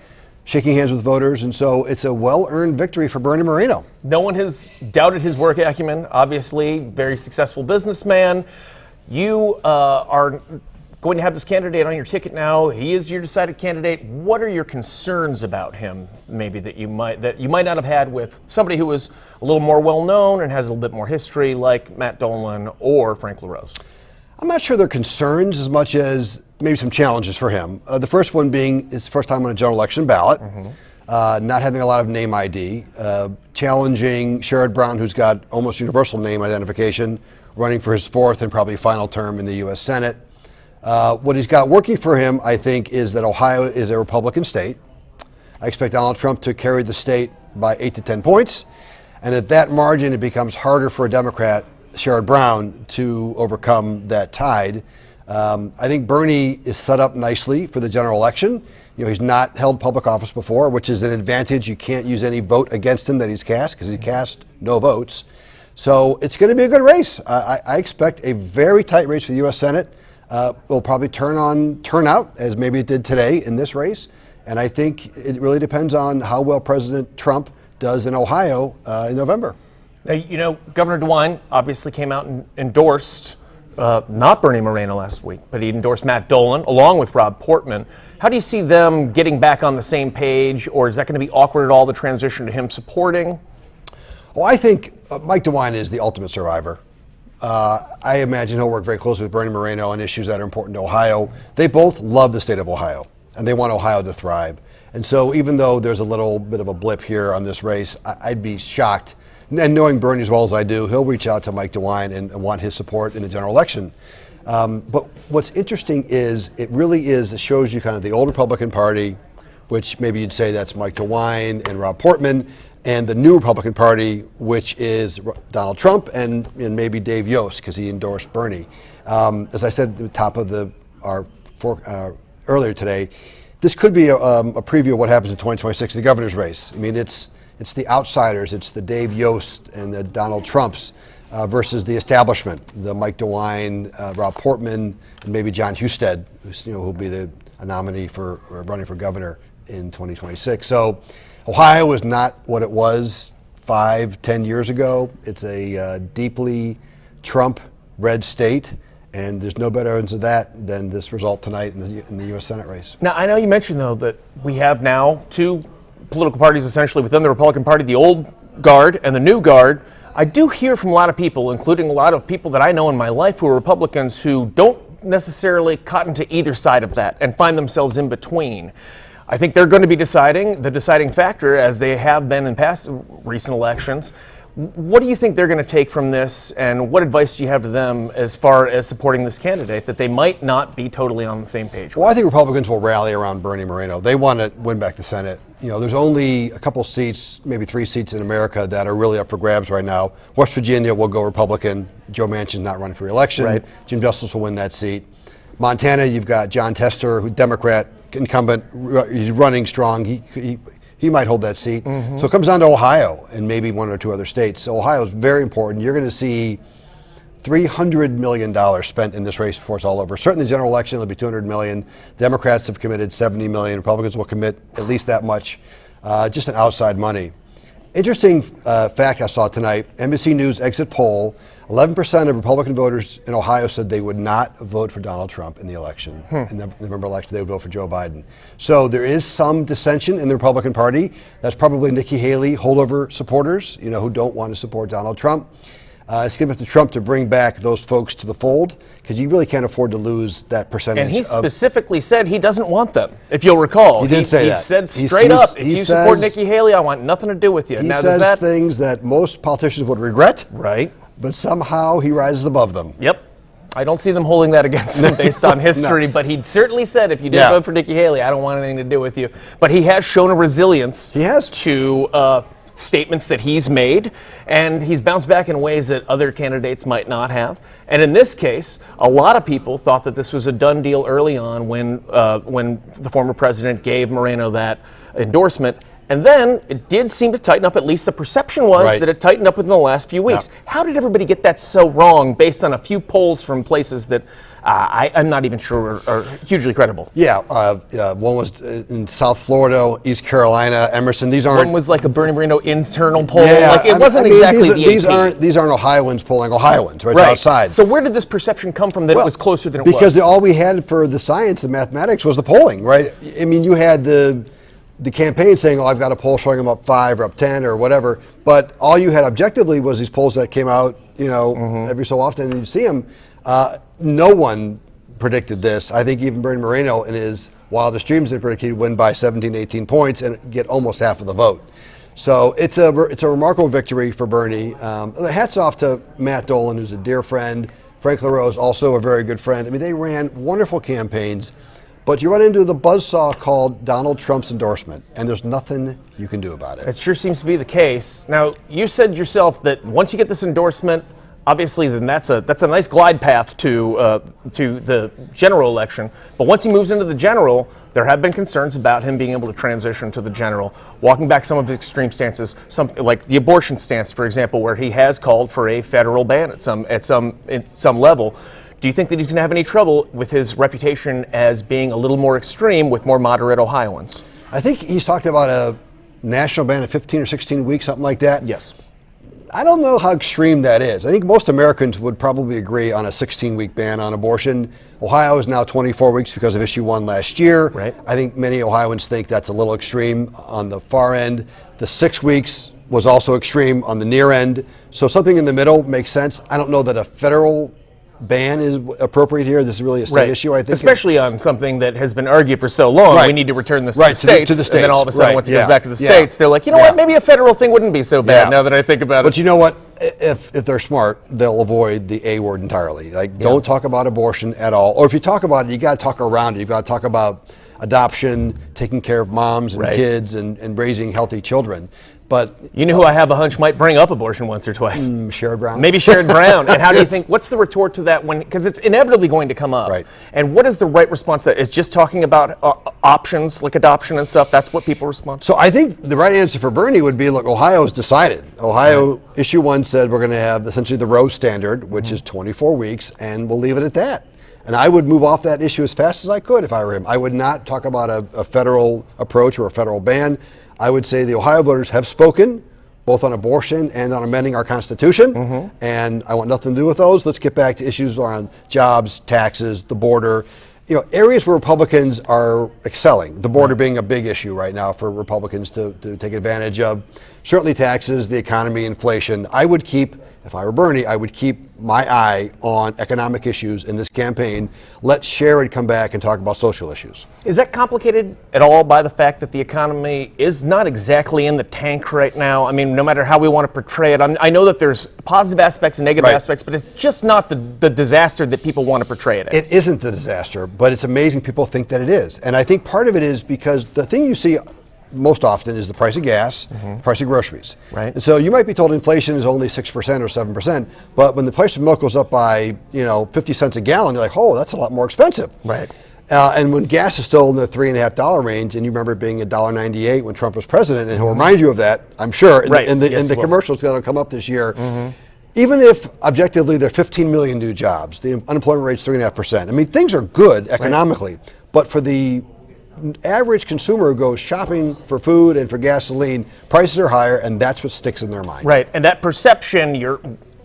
shaking hands with voters. And so it's a well-earned victory for Bernie Moreno. No one has doubted his work acumen. Obviously, very successful businessman. You are going to have this candidate on your ticket now. He is your decided candidate. What are your concerns about him, maybe that you might not have had with somebody who was a little more well-known and has a little bit more history, like Matt Dolan or Frank LaRose? I'm not sure they're concerns as much as maybe some challenges for him. The first one being his first time on a general election ballot, not having a lot of name ID, challenging Sherrod Brown, who's got almost universal name identification, running for his fourth and probably final term in the U.S. Senate. What he's got working for him, I think, is that Ohio is a Republican state. I expect Donald Trump to carry the state by 8 to 10 points. And at that margin, it becomes harder for a Democrat, Sherrod Brown, to overcome that tide. I think Bernie is set up nicely for the general election. He's not held public office before, which is an advantage. You can't use any vote against him that he's cast, because he cast no votes. So it's going to be a good race. I expect a very tight race for the U.S. Senate. Will probably turn out as maybe it did today in this race. And I think it really depends on how well President Trump does in Ohio in November. Now, Governor DeWine obviously came out and endorsed not Bernie Moreno last week, but he endorsed Matt Dolan along with Rob Portman. How do you see them getting back on the same page, or is that going to be awkward at all, the transition to him supporting? Well, I think Mike DeWine is the ultimate survivor. I imagine he'll work very closely with Bernie Moreno on issues that are important to Ohio. They both love the state of Ohio, and they want Ohio to thrive. And so even though there's a little bit of a blip here on this race, I'd be shocked. And knowing Bernie as well as I do, he'll reach out to Mike DeWine and want his support in the general election. But what's interesting is it shows you kind of the old Republican Party, which maybe you'd say that's Mike DeWine and Rob Portman, and the new Republican Party, which is Donald Trump and maybe Dave Yost, because he endorsed Bernie. As I said at the top of earlier today, this could be a preview of what happens in 2026 in the governor's race. I mean, it's the outsiders, it's the Dave Yost and the Donald Trumps versus the establishment, the Mike DeWine, Rob Portman, and maybe John Husted, who'll be a nominee for running for governor in 2026. So Ohio is not what it was 5-10 years ago. It's a deeply Trump-red state, and there's no better evidence of that than this result tonight in the U.S. Senate race. Now, I know you mentioned, though, that we have now two political parties essentially within the Republican Party, the old guard and the new guard. I do hear from a lot of people, including a lot of people that I know in my life who are Republicans, who don't necessarily cotton to either side of that and find themselves in between. I think they're going to be the deciding factor, as they have been in past recent elections. What do you think they're going to take from this, and what advice do you have to them as far as supporting this candidate that they might not be totally on the same page with? Well, I think Republicans will rally around Bernie Moreno. They want to win back the Senate. You know, there's only a couple seats, maybe 3 seats in America that are really up for grabs right now. West Virginia will go Republican. Joe Manchin's not running for re-election. Right. Jim Justice will win that seat. Montana, you've got John Tester, who's Democrat incumbent. He's running strong. He might hold that seat. So it comes down to Ohio and maybe 1 or 2 other states. So Ohio is very important. You're going to see $300 million spent in this race before it's all over. Certainly the general election, it'll be $200 million. Democrats have committed $70 million. Republicans will commit at least that much. Just an outside money. Interesting fact I saw tonight, NBC News exit poll, 11% of Republican voters in Ohio said they would not vote for Donald Trump in the election. In the November election, they would vote for Joe Biden. So there is some dissension in the Republican Party. That's probably Nikki Haley holdover supporters, who don't want to support Donald Trump. It's going to be up to Trump to bring back those folks to the fold, because you really can't afford to lose that percentage. And he specifically said he doesn't want them, if you'll recall. He did say that. He said straight up, if you support Nikki Haley, I want nothing to do with you. He now, says things that most politicians would regret. Right. But somehow he rises above them. Yep. I don't see them holding that against him based on history, but he certainly said, if you did vote for Nikki Haley, I don't want anything to do with you. But he has shown a resilience to statements that he's made, and he's bounced back in ways that other candidates might not have. And in this case, a lot of people thought that this was a done deal early on when the former president gave Moreno that endorsement. And then it did seem to tighten up. At least the perception was that it tightened up within the last few weeks. Yeah. How did everybody get that so wrong based on a few polls from places that I'm not even sure are hugely credible? Yeah, one was in South Florida, East Carolina, Emerson. These aren't. One was like a Bernie Moreno internal poll. Yeah, like it wasn't exactly these aren't Ohioans polling Ohioans, right? It's outside. So where did this perception come from that it was closer than it was? Because all we had for the science, the mathematics, was the polling, right? I mean, you had the campaign saying, I've got a poll showing them up 5 or up 10 or whatever. But all you had objectively was these polls that came out, every so often, and you see them. No one predicted this. I think even Bernie Moreno in his wildest dreams had predicted he'd win by 17, 18 points and get almost half of the vote. So it's a remarkable victory for Bernie. Hats off to Matt Dolan, who's a dear friend. Frank LaRose, also a very good friend. I mean, they ran wonderful campaigns. But you run into the buzzsaw called Donald Trump's endorsement, and there's nothing you can do about it. It sure seems to be the case. Now, you said yourself that once you get this endorsement, obviously then that's a nice glide path to the general election. But once he moves into the general, there have been concerns about him being able to transition to the general, walking back some of his extreme stances, something like the abortion stance, for example, where he has called for a federal ban at some level. Do you think that he's going to have any trouble with his reputation as being a little more extreme with more moderate Ohioans? I think he's talked about a national ban of 15 or 16 weeks, something like that. Yes. I don't know how extreme that is. I think most Americans would probably agree on a 16-week ban on abortion. Ohio is now 24 weeks because of issue 1 last year. Right. I think many Ohioans think that's a little extreme on the far end. The 6 weeks was also extreme on the near end. So something in the middle makes sense. I don't know that a federal ban is appropriate here. This is really a state issue, I think. Especially on something that has been argued for so long. We need to return this to the states. And then all of a sudden, once it goes back to the states, they're like, you know what, maybe a federal thing wouldn't be so bad now that I think about it. But you know what? If they're smart, they'll avoid the A word entirely. Like, don't talk about abortion at all. Or if you talk about it, you got to talk around it. You've got to talk about adoption, taking care of moms and kids, and raising healthy children. But you know who I have a hunch might bring up abortion once or twice? Sherrod Brown. Maybe Sherrod Brown. And how do you think, what's the retort to that because it's inevitably going to come up. Right. And what is the right response to that? Is just talking about options like adoption and stuff, that's what people respond to? So I think the right answer for Bernie would be, look, Ohio's decided. Ohio, issue 1 said we're going to have essentially the Rose standard, which is 24 weeks, and we'll leave it at that. And I would move off that issue as fast as I could if I were him. I would not talk about a federal approach or a federal ban. I would say the Ohio voters have spoken, both on abortion and on amending our Constitution, and I want nothing to do with those. Let's get back to issues around jobs, taxes, the border, areas where Republicans are excelling, the border being a big issue right now for Republicans to take advantage of. certainly taxes, the economy, inflation. I would keep, if I were Bernie, I would keep my eye on economic issues in this campaign. Let Sherrod come back and talk about social issues. Is that complicated at all by the fact that the economy is not exactly in the tank right now? I mean, no matter how we want to portray it, I know that there's positive aspects and negative aspects, but it's just not the disaster that people want to portray it as. It isn't the disaster, but it's amazing people think that it is. And I think part of it is because the thing you see most often is the price of gas, the price of groceries. Right. And so you might be told inflation is only 6% or 7%, but when the price of milk goes up by 50 cents a gallon, you're like, oh, that's a lot more expensive. Right. And when gas is still in the $3.50 range, and you remember it being $1.98 when Trump was president, and he'll remind you of that, I'm sure, in the commercials that will come up this year. Even if objectively there are 15 million new jobs, the unemployment rate's 3.5%. I mean, things are good economically, but for the average consumer who goes shopping for food and for gasoline, prices are higher, and that's what sticks in their mind. Right, and that perception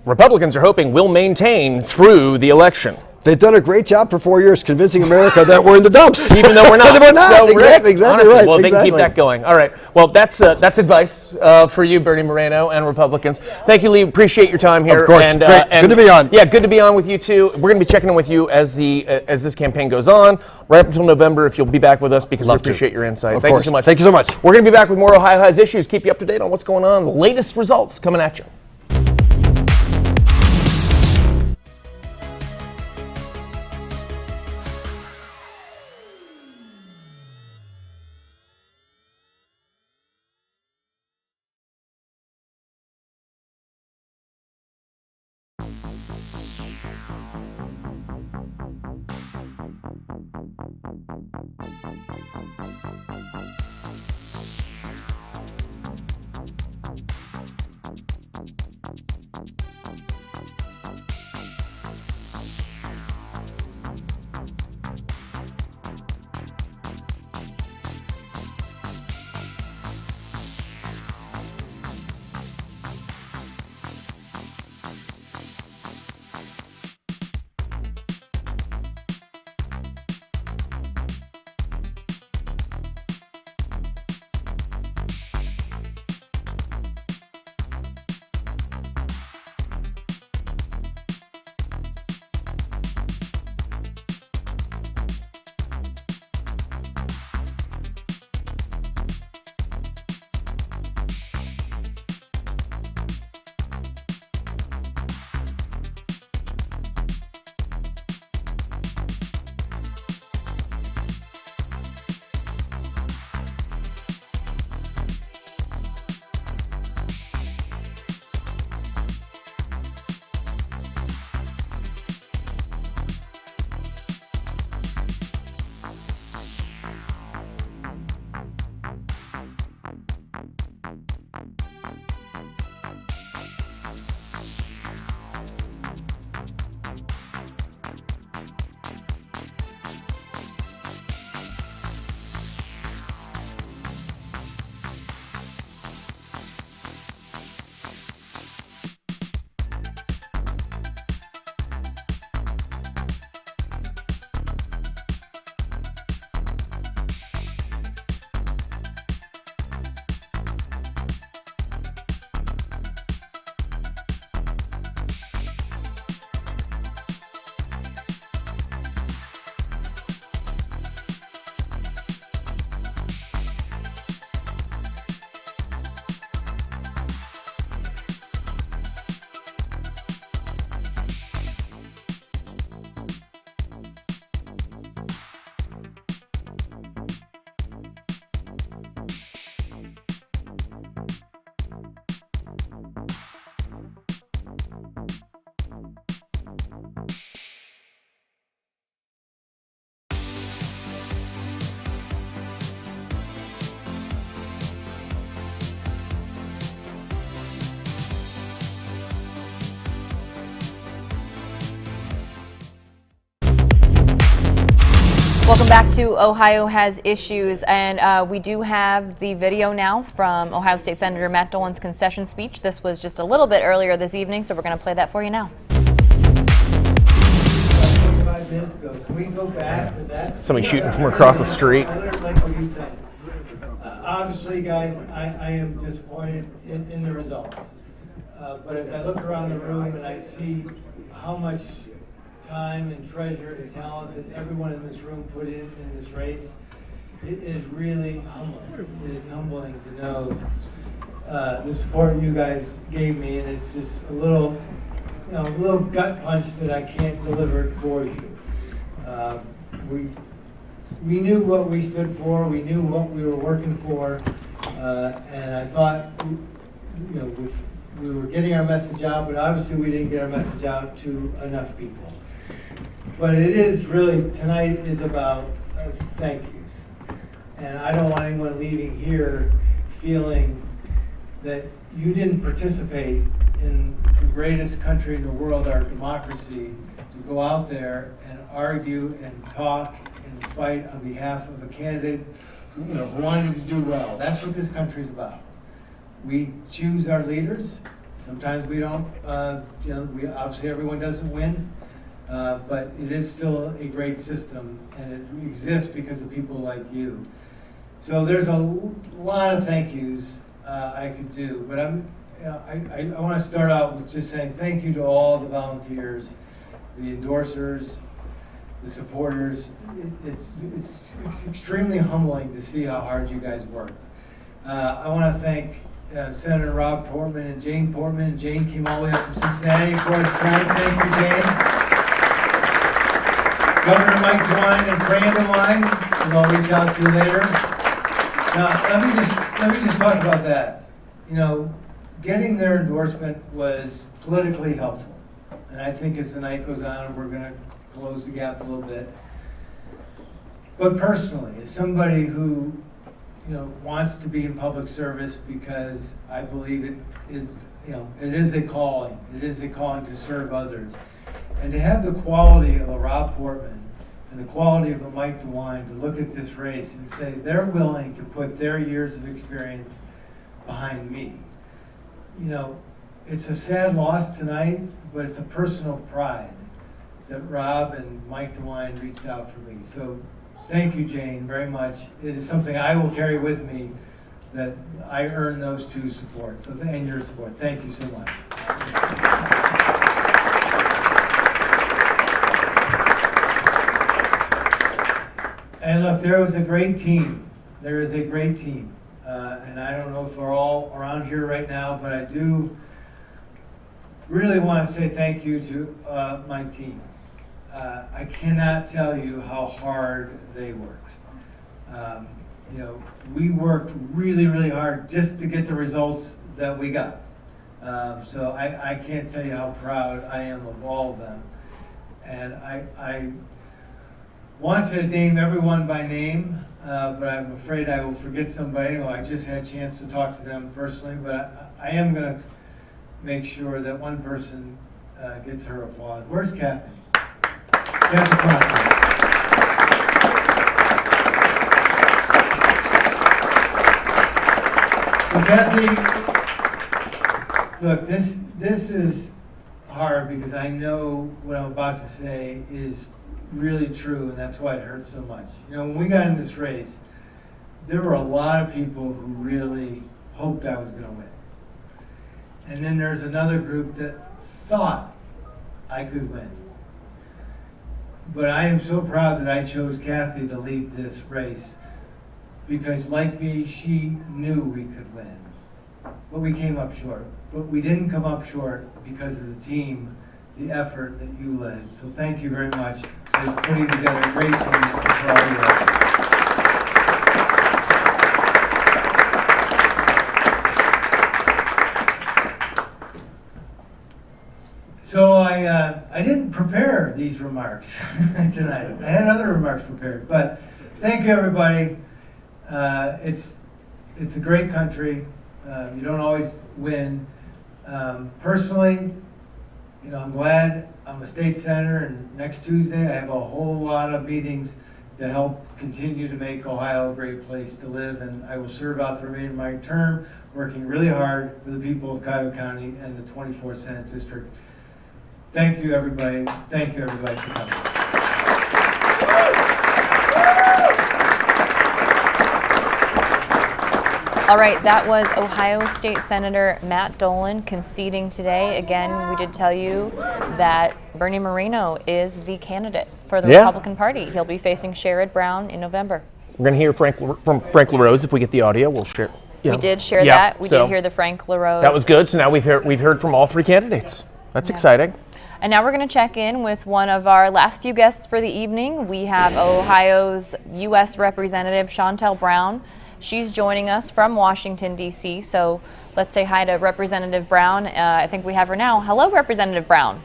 Republicans are hoping will maintain through the election. They've done a great job for 4 years convincing America that we're in the dumps. Even though we're not. We're not. So, exactly honestly, right. Well, they can keep that going. All right. Well, that's advice for you, Bernie Moreno, and Republicans. Thank you, Lee. Appreciate your time here. Of course. And, Great. Good to be on. Yeah, good to be on with you, too. We're going to be checking in with you as this campaign goes on, right up until November, if you'll be back with us, because we appreciate your insight. Thank you so much. Thank you so much. We're going to be back with more Ohio Has Issues. Keep you up to date on what's going on. The latest results coming at you. Welcome back to Ohio Has Issues, and we do have the video now from Ohio State Senator Matt Dolan's concession speech. This was just a little bit earlier this evening, so we're going to play that for you now. Can we go back to that? Somebody shooting from across the street. Obviously, guys, I am disappointed in the results. But as I look around the room and I see how much time and treasure and talent that everyone in this room put in this race, it is really humbling. It is humbling to know the support you guys gave me, and it's just a little, a little gut punch that I can't deliver for you. We knew what we stood for. We knew what we were working for, and I thought, we were getting our message out, but obviously we didn't get our message out to enough people. But it is really, tonight is about thank yous, and I don't want anyone leaving here feeling that you didn't participate in the greatest country in the world, our democracy, to go out there and argue and talk and fight on behalf of a candidate who wanted to do well. That's what this country's about. We choose our leaders. Sometimes we don't, we obviously everyone doesn't win, but it is still a great system, and it exists because of people like you. So there's a lot of thank yous I could do, but I want to start out with just saying thank you to all the volunteers, the endorsers, the supporters. It's extremely humbling to see how hard you guys work. I want to thank Senator Rob Portman and Jane Portman. And Jane came all the way up from Cincinnati for us tonight. Thank you, Jane. Governor Mike DeWine and Fran DeWine, and I'll reach out to you later. Now, let me just talk about that. Getting their endorsement was politically helpful, and I think as the night goes on, we're going to close the gap a little bit. But personally, as somebody who wants to be in public service, because I believe it is a calling. It is a calling to serve others. And to have the quality of a Rob Portman and the quality of a Mike DeWine to look at this race and say they're willing to put their years of experience behind me. It's a sad loss tonight, but it's a personal pride that Rob and Mike DeWine reached out for me. So thank you, Jane, very much. It is something I will carry with me, that I earned those two support. So, and your support. Thank you so much. And look, there was a great team. There is a great team. And I don't know if we're all around here right now, but I do really want to say thank you to my team. I cannot tell you how hard they worked. We worked really, really hard just to get the results that we got. So I can't tell you how proud I am of all of them. And I want to name everyone by name, but I'm afraid I will forget somebody. Well, I just had a chance to talk to them personally, but I am going to make sure that one person gets her applause. Where's Kathy? Kathy Crawford. So Kathy, look, this is hard because I know what I'm about to say is really true, and that's why it hurts so much. When we got in this race, there were a lot of people who really hoped I was going to win. And then there's another group that thought I could win. But I am so proud that I chose Kathy to lead this race, because like me, she knew we could win. But we came up short. But we didn't come up short because of the team, the effort that you led. So thank you very much for putting together a great team for all you have. So I didn't prepare these remarks tonight. I had other remarks prepared, but thank you, everybody. It's a great country. You don't always win. Personally, I'm glad I'm a state senator, and next Tuesday I have a whole lot of meetings to help continue to make Ohio a great place to live, and I will serve out the remainder of my term, working really hard for the people of Cuyahoga County and the 24th Senate District. Thank you, everybody. Thank you, everybody, for coming. All right, that was Ohio State Senator Matt Dolan conceding today. Again, we did tell you that Bernie Moreno is the candidate for the Republican Party. He'll be facing Sherrod Brown in November. We're going to hear from Frank LaRose. If we get the audio, we'll share. We did share that. We did hear the Frank LaRose. That was good. So now we've heard from all three candidates. That's exciting. And now we're going to check in with one of our last few guests for the evening. We have Ohio's U.S. Representative Shontel Brown. She's joining us from Washington, D.C., so let's say hi to Representative Brown. I think we have her now. Hello, Representative Brown.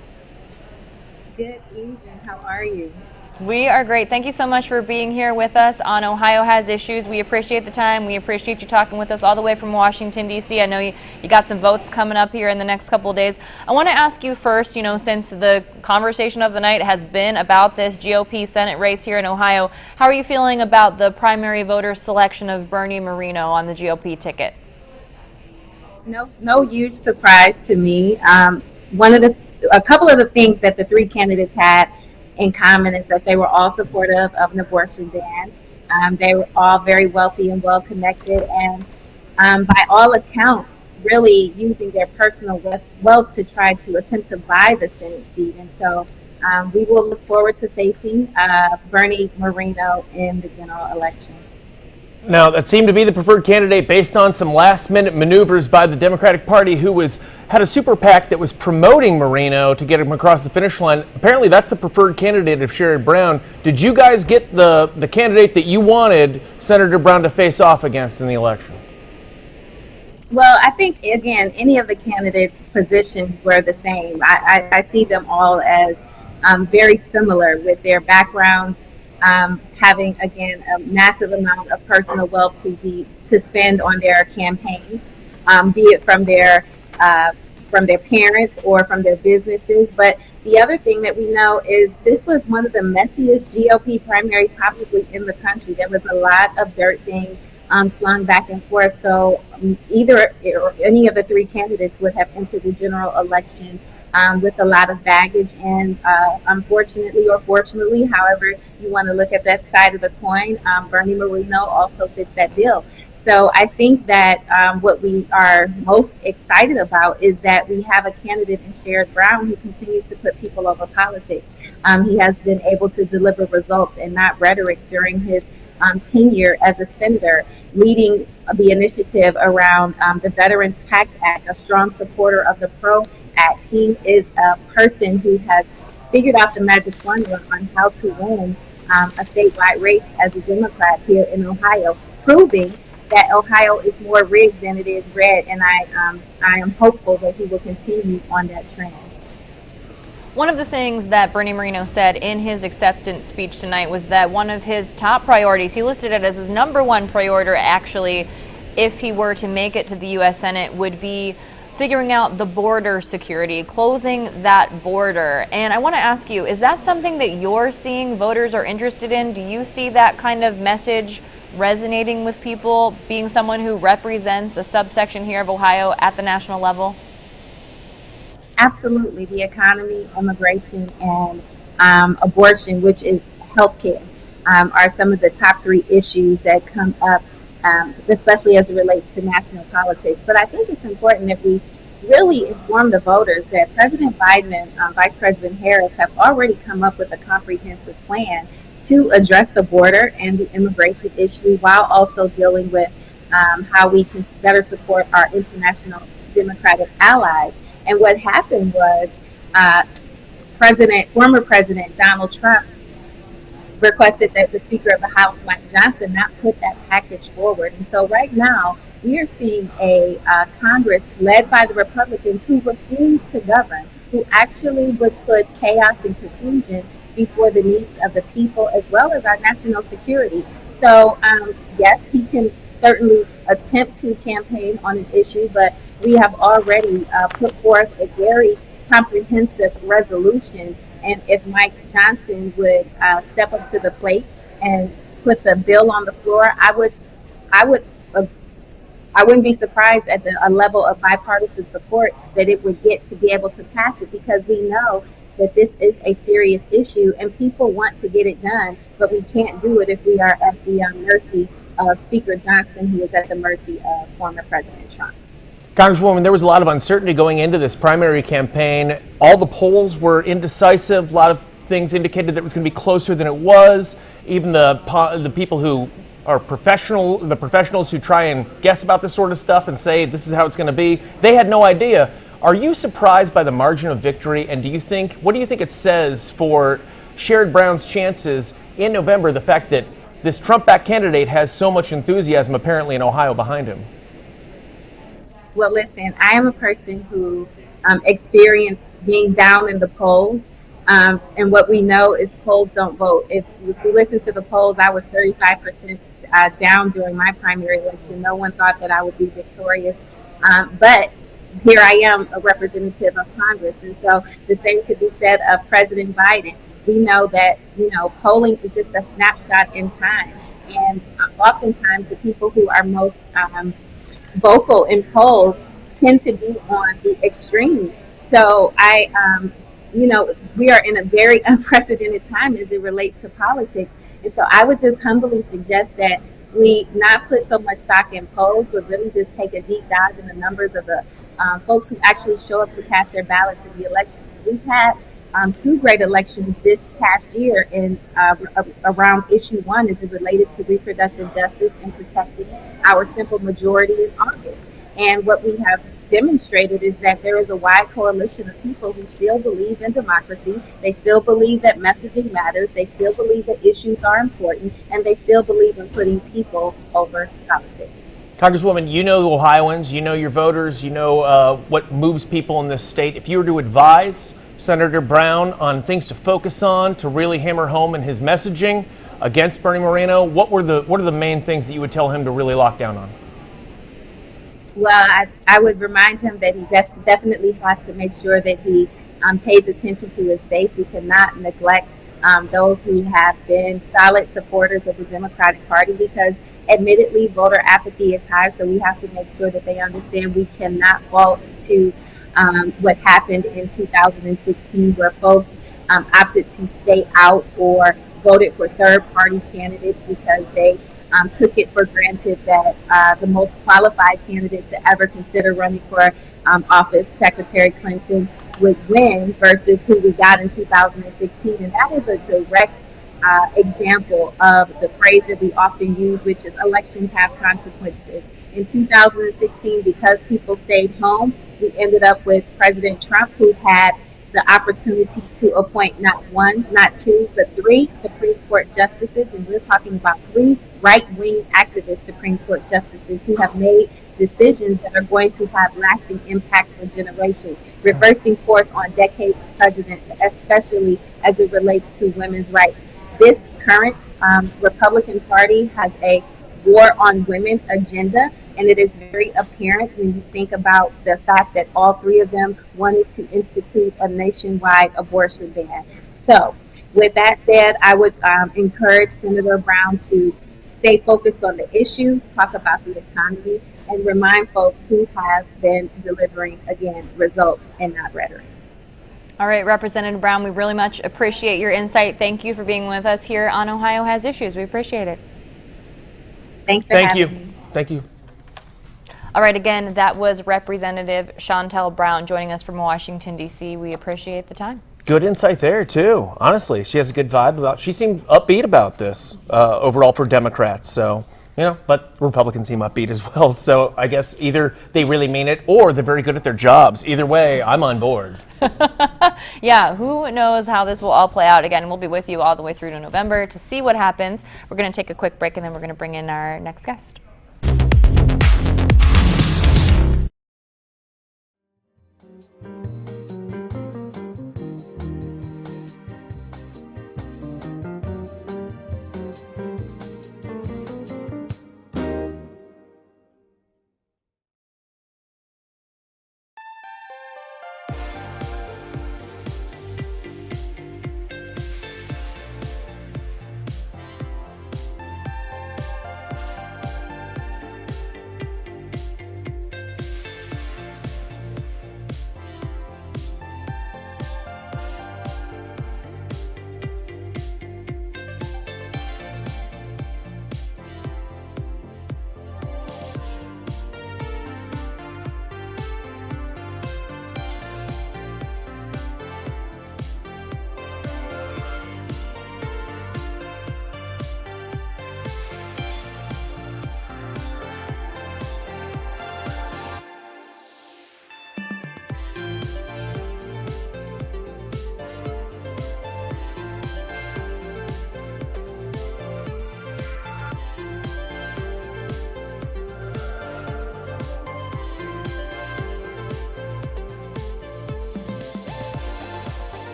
Good evening. How are you? We are great. Thank you so much for being here with us on Ohio Has Issues. We appreciate the time. We appreciate you talking with us all the way from Washington, D.C. I know you got some votes coming up here in the next couple of days. I want to ask you first, since the conversation of the night has been about this GOP Senate race here in Ohio, how are you feeling about the primary voter selection of Bernie Moreno on the GOP ticket? No huge surprise to me. A couple of the things that the three candidates had in common is that they were all supportive of an abortion ban. They were all very wealthy and well connected, and by all accounts, really using their personal wealth to try to attempt to buy the Senate seat. And so we will look forward to facing Bernie Moreno in the general election. Now, that seemed to be the preferred candidate based on some last-minute maneuvers by the Democratic Party, who had a super PAC that was promoting Moreno to get him across the finish line. Apparently, that's the preferred candidate of Sherrod Brown. Did you guys get the candidate that you wanted Senator Brown to face off against in the election? Well, I think, again, any of the candidates' positions were the same. I see them all as very similar with their backgrounds. Having, again, a massive amount of personal wealth to spend on their campaigns, be it from their parents or from their businesses. But the other thing that we know is this was one of the messiest GOP primaries probably in the country. There was a lot of dirt being flung back and forth. So either or any of the three candidates would have entered the general election with a lot of baggage, and unfortunately or fortunately, however you want to look at that side of the coin, Bernie Moreno also fits that bill. So I think that what we are most excited about is that we have a candidate in Sherrod Brown who continues to put people over politics. He has been able to deliver results and not rhetoric during his tenure as a senator, leading the initiative around the Veterans PACT Act, a strong supporter of the PRO Act. He is a person who has figured out the magic formula on how to win a statewide race as a Democrat here in Ohio, proving that Ohio is more rigged than it is red, and I am hopeful that he will continue on that trend. One of the things that Bernie Moreno said in his acceptance speech tonight was that one of his top priorities, he listed it as his number one priority actually, if he were to make it to the U.S. Senate, would be figuring out the border security, closing that border. And I want to ask you, is that something that you're seeing voters are interested in? Do you see that kind of message resonating with people, being someone who represents a subsection here of Ohio at the national level? Absolutely. The economy, immigration, and abortion, which is healthcare, are some of the top three issues that come up, especially as it relates to national politics. But I think it's important that we really inform the voters that President Biden and Vice President Harris have already come up with a comprehensive plan to address the border and the immigration issue while also dealing with how we can better support our international Democratic allies. And what happened was former President Donald Trump requested that the Speaker of the House, Mike Johnson, not put that package forward. And so right now, we are seeing a Congress led by the Republicans who refuse to govern, who actually would put chaos and confusion before the needs of the people as well as our national security. So yes, he can certainly attempt to campaign on an issue, but we have already put forth a very comprehensive resolution. And if Mike Johnson would step up to the plate and put the bill on the floor, I wouldn't be surprised at the level of bipartisan support that it would get to be able to pass it, because we know that this is a serious issue and people want to get it done, but we can't do it if we are at the mercy Speaker Johnson, who was at the mercy of former President Trump. Congresswoman, there was a lot of uncertainty going into this primary campaign. All the polls were indecisive. A lot of things indicated that it was going to be closer than it was. Even the people who are the professionals who try and guess about this sort of stuff and say this is how it's going to be, they had no idea. Are you surprised by the margin of victory? And what do you think it says for Sherrod Brown's chances in November, the fact that this Trump-backed candidate has so much enthusiasm apparently in Ohio behind him? Well, listen, I am a person who experienced being down in the polls. And what we know is polls don't vote. If we listen to the polls, I was 35% down during my primary election. No one thought that I would be victorious. But here I am, a representative of Congress. And so the same could be said of President Biden. We know that, polling is just a snapshot in time. And oftentimes the people who are most vocal in polls tend to be on the extreme. So we are in a very unprecedented time as it relates to politics. And so I would just humbly suggest that we not put so much stock in polls, but really just take a deep dive in the numbers of the folks who actually show up to cast their ballots in the election. We've had two great elections this past year in around issue 1 as it related to reproductive justice and protecting our simple majority in August. And what we have demonstrated is that there is a wide coalition of people who still believe in democracy. They still believe that messaging matters. They still believe that issues are important, and they still believe in putting people over politics. Congresswoman, you know the Ohioans, you know your voters, you know what moves people in this state. If you were to advise Senator Brown on things to focus on to really hammer home in his messaging against Bernie Moreno, what are the main things that you would tell him to really lock down on? Well, I would remind him that he definitely has to make sure that he pays attention to his base. We cannot neglect those who have been solid supporters of the Democratic Party because admittedly voter apathy is high, so we have to make sure that they understand we cannot fall to what happened in 2016 where folks opted to stay out or voted for third-party candidates because they took it for granted that the most qualified candidate to ever consider running for office, Secretary Clinton, would win versus who we got in 2016. And that is a direct example of the phrase that we often use, which is elections have consequences. In 2016, because people stayed home, we ended up with President Trump, who had the opportunity to appoint not one, not two, but 3 Supreme Court justices. And we're talking about 3 right-wing activist Supreme Court justices who have made decisions that are going to have lasting impacts for generations, reversing course on decades of presidents, especially as it relates to women's rights. This current Republican Party has a war on women agenda, and it is very apparent when you think about the fact that all 3 of them wanted to institute a nationwide abortion ban. So with that said, I would encourage Senator Brown to stay focused on the issues, talk about the economy, and remind folks who have been delivering, again, results and not rhetoric. All right, Representative Brown, we really much appreciate your insight. Thank you for being with us here on Ohio Has Issues. We appreciate it. Thanks for having me. Thank you. All right, again, that was Representative Shontel Brown joining us from Washington, D.C. We appreciate the time. Good insight there, too. Honestly, she has a good vibe she seemed upbeat about this overall for Democrats. So, but Republicans seem upbeat as well. So I guess either they really mean it or they're very good at their jobs. Either way, I'm on board. Yeah, who knows how this will all play out. Again, we'll be with you all the way through to November to see what happens. We're going to take a quick break and then we're going to bring in our next guest.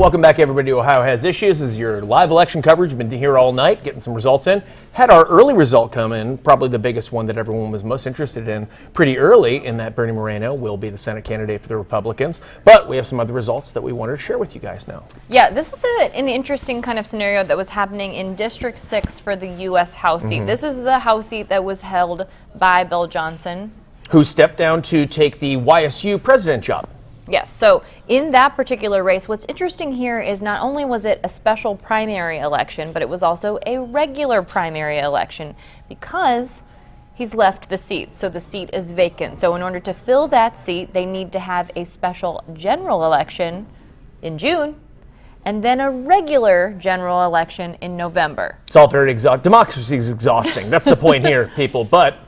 welcome back everybody to Ohio Has Issues. This is your live election coverage. We've been here all night getting some results in. Had our early result come in, probably the biggest one that everyone was most interested in pretty early, in that Bernie Moreno will be the Senate candidate for the Republicans. But we have some other results that we wanted to share with you guys now. Yeah, this is an interesting kind of scenario that was happening in District 6 for the U.S. House seat. This is the House seat that was held by Bill Johnson, who stepped down to take the YSU president job. Yes, so in that particular race, what's interesting here is not only was it a special primary election, but it was also a regular primary election because he's left the seat. So the seat is vacant. So in order to fill that seat, they need to have a special general election in June and then a regular general election in November. It's all very exhausting. Democracy is exhausting. That's the point here, people. But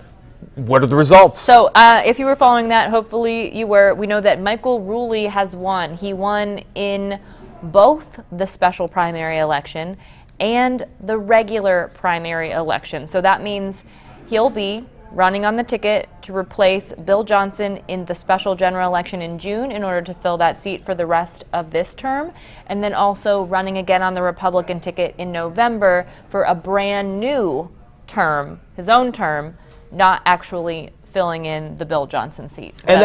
what are the results? So if you were following that, hopefully you were. We know that Michael Ruley has won. He won in both the special primary election and the regular primary election. So that means he'll be running on the ticket to replace Bill Johnson in the special general election in June in order to fill that seat for the rest of this term, and then also running again on the Republican ticket in November for a brand new term, his own term, not actually filling in the Bill Johnson seat. And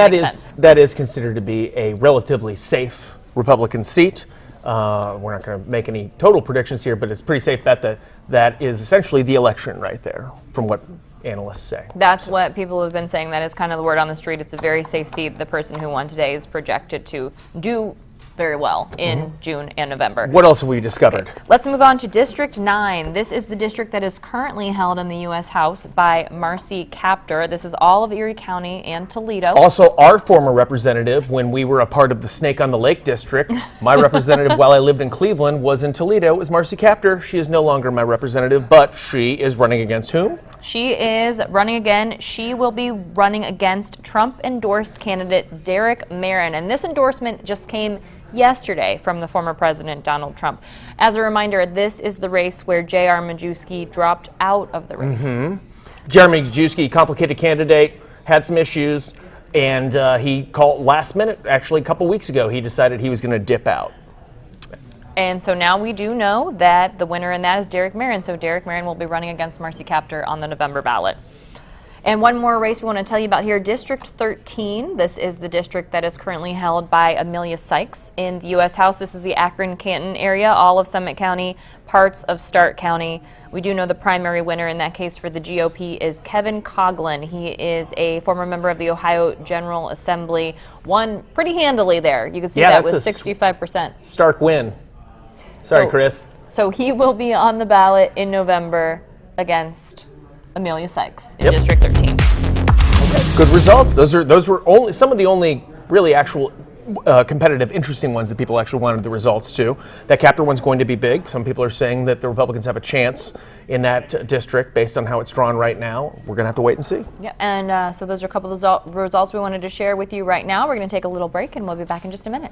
that is considered to be a relatively safe Republican seat. We're not going to make any total predictions here, but it's a pretty safe bet that is essentially the election right there, from what analysts say. That's what people have been saying. That is kind of the word on the street. It's a very safe seat. The person who won today is projected to do very well in June and November. What else have we discovered? Okay. Let's move on to District 9. This is the district that is currently held in the U.S. House by Marcy Kaptur. This is all of Erie County and Toledo. Also, our former representative, when we were a part of the Snake on the Lake district, my representative while I lived in Cleveland was in Toledo, was Marcy Kaptur. She is no longer my representative, but she is running against whom? She is running again. She will be running against Trump-endorsed candidate Derek Marin. And this endorsement just came yesterday from the former president, Donald Trump. As a reminder, this is the race where J.R. Majewski dropped out of the race. Jeremy Majewski, complicated candidate, had some issues, and he called last minute, actually a couple weeks ago, he decided he was going to dip out. And so now we do know that the winner in that is Derek Marin. So Derek Marin will be running against Marcy Kaptur on the November ballot. And one more race we want to tell you about here, District 13. This is the district that is currently held by Amelia Sykes in the U.S. House. This is the Akron-Canton area, all of Summit County, parts of Stark County. We do know the primary winner in that case for the GOP is Kevin Coughlin. He is a former member of the Ohio General Assembly, won pretty handily there. You can see that was 65%. Stark win. Sorry, Chris. So he will be on the ballot in November against Amelia Sykes in District 13. Good results. Those were only some of the only really actual competitive, interesting ones that people actually wanted the results to. That Kaptur one's going to be big. Some people are saying that the Republicans have a chance in that district based on how it's drawn right now. We're going to have to wait and see. Yeah, and so those are a couple of results we wanted to share with you right now. We're going to take a little break, and we'll be back in just a minute.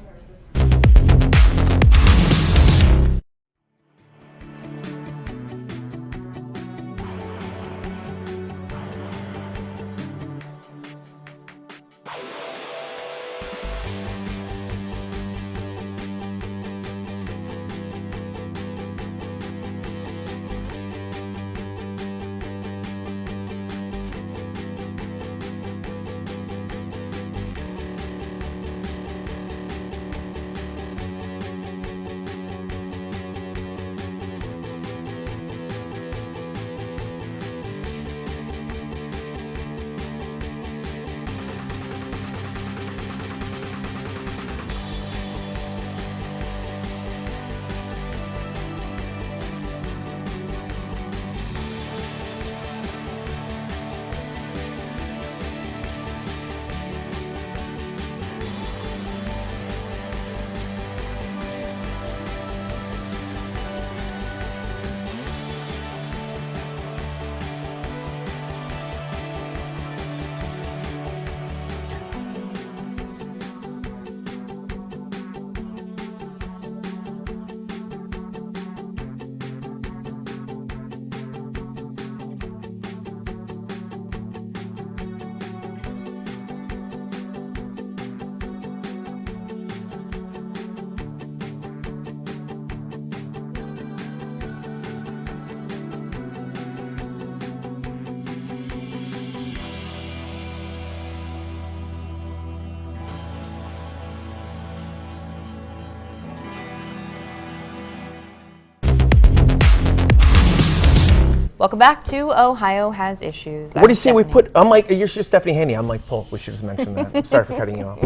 Welcome back to Ohio Has Issues. What do you say we put, you're Stephanie Haney, I'm Mike Polk, we should have mentioned that. Sorry for cutting you off.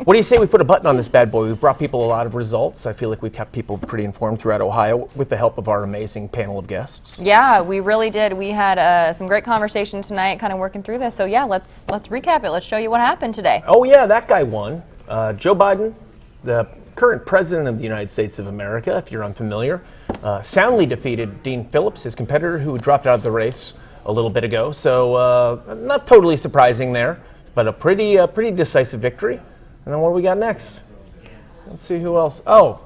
What do you say we put a button on this bad boy? We've brought people a lot of results. I feel like we've kept people pretty informed throughout Ohio with the help of our amazing panel of guests. Yeah, we really did. We had some great conversation tonight kind of working through this. So yeah, let's recap it. Let's show you what happened today. Oh yeah, that guy won. Joe Biden, the current president of the United States of America, if you're unfamiliar, soundly defeated Dean Phillips, his competitor, who dropped out of the race a little bit ago. So not totally surprising there, but a pretty decisive victory. And then what do we got next? Let's see who else. Oh,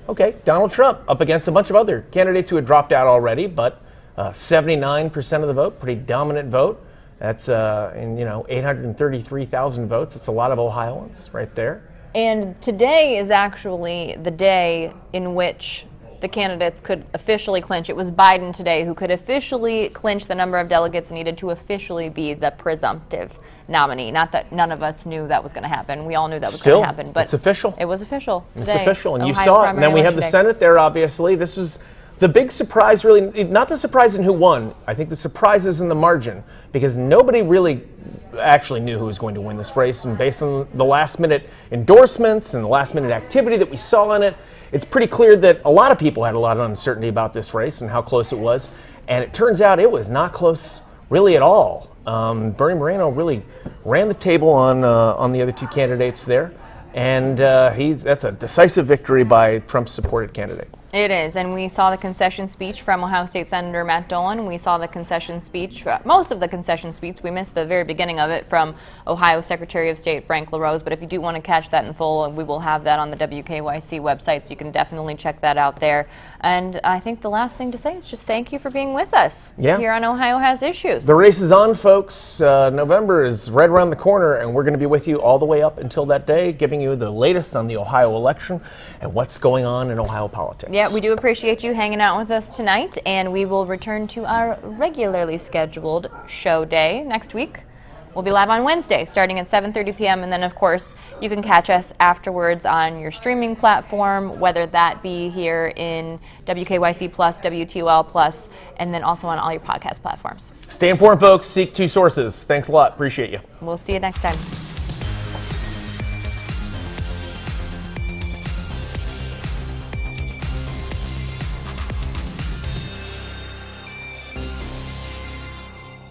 okay, Donald Trump up against a bunch of other candidates who had dropped out already, but 79% of the vote, pretty dominant vote. That's 833,000 votes. That's a lot of Ohioans right there. And today is actually the day in which the candidates could officially clinch. It was Biden today who could officially clinch the number of delegates needed to officially be the presumptive nominee. Not that none of us knew that was going to happen. We all knew that was going to happen. But it's official. It was official today. It's official, and Ohio's you saw it. And then we have the day. Senate there, obviously. This was the big surprise, really, not the surprise in who won. I think the surprise is in the margin, because nobody really actually knew who was going to win this race. And based on the last-minute endorsements and the last-minute activity that we saw in it, it's pretty clear that a lot of people had a lot of uncertainty about this race and how close it was. And it turns out it was not close really at all. Bernie Moreno really ran the table on the other two candidates there. And that's a decisive victory by Trump's supported candidate. It is, and we saw the concession speech from Ohio State Senator Matt Dolan. We saw the concession speech, most of the concession speech. We missed the very beginning of it from Ohio Secretary of State Frank LaRose, but if you do want to catch that in full, we will have that on the WKYC website, so you can definitely check that out there. And I think the last thing to say is just thank you for being with us here on Ohio Has Issues. The race is on, folks. November is right around the corner, and we're going to be with you all the way up until that day, giving you the latest on the Ohio election and what's going on in Ohio politics. Yeah, we do appreciate you hanging out with us tonight, and we will return to our regularly scheduled show day next week. We'll be live on Wednesday starting at 7:30 p.m. and then, of course, you can catch us afterwards on your streaming platform, whether that be here in WKYC Plus, WTOL Plus, and then also on all your podcast platforms. Stay informed, folks. Seek two sources. Thanks a lot. Appreciate you. We'll see you next time.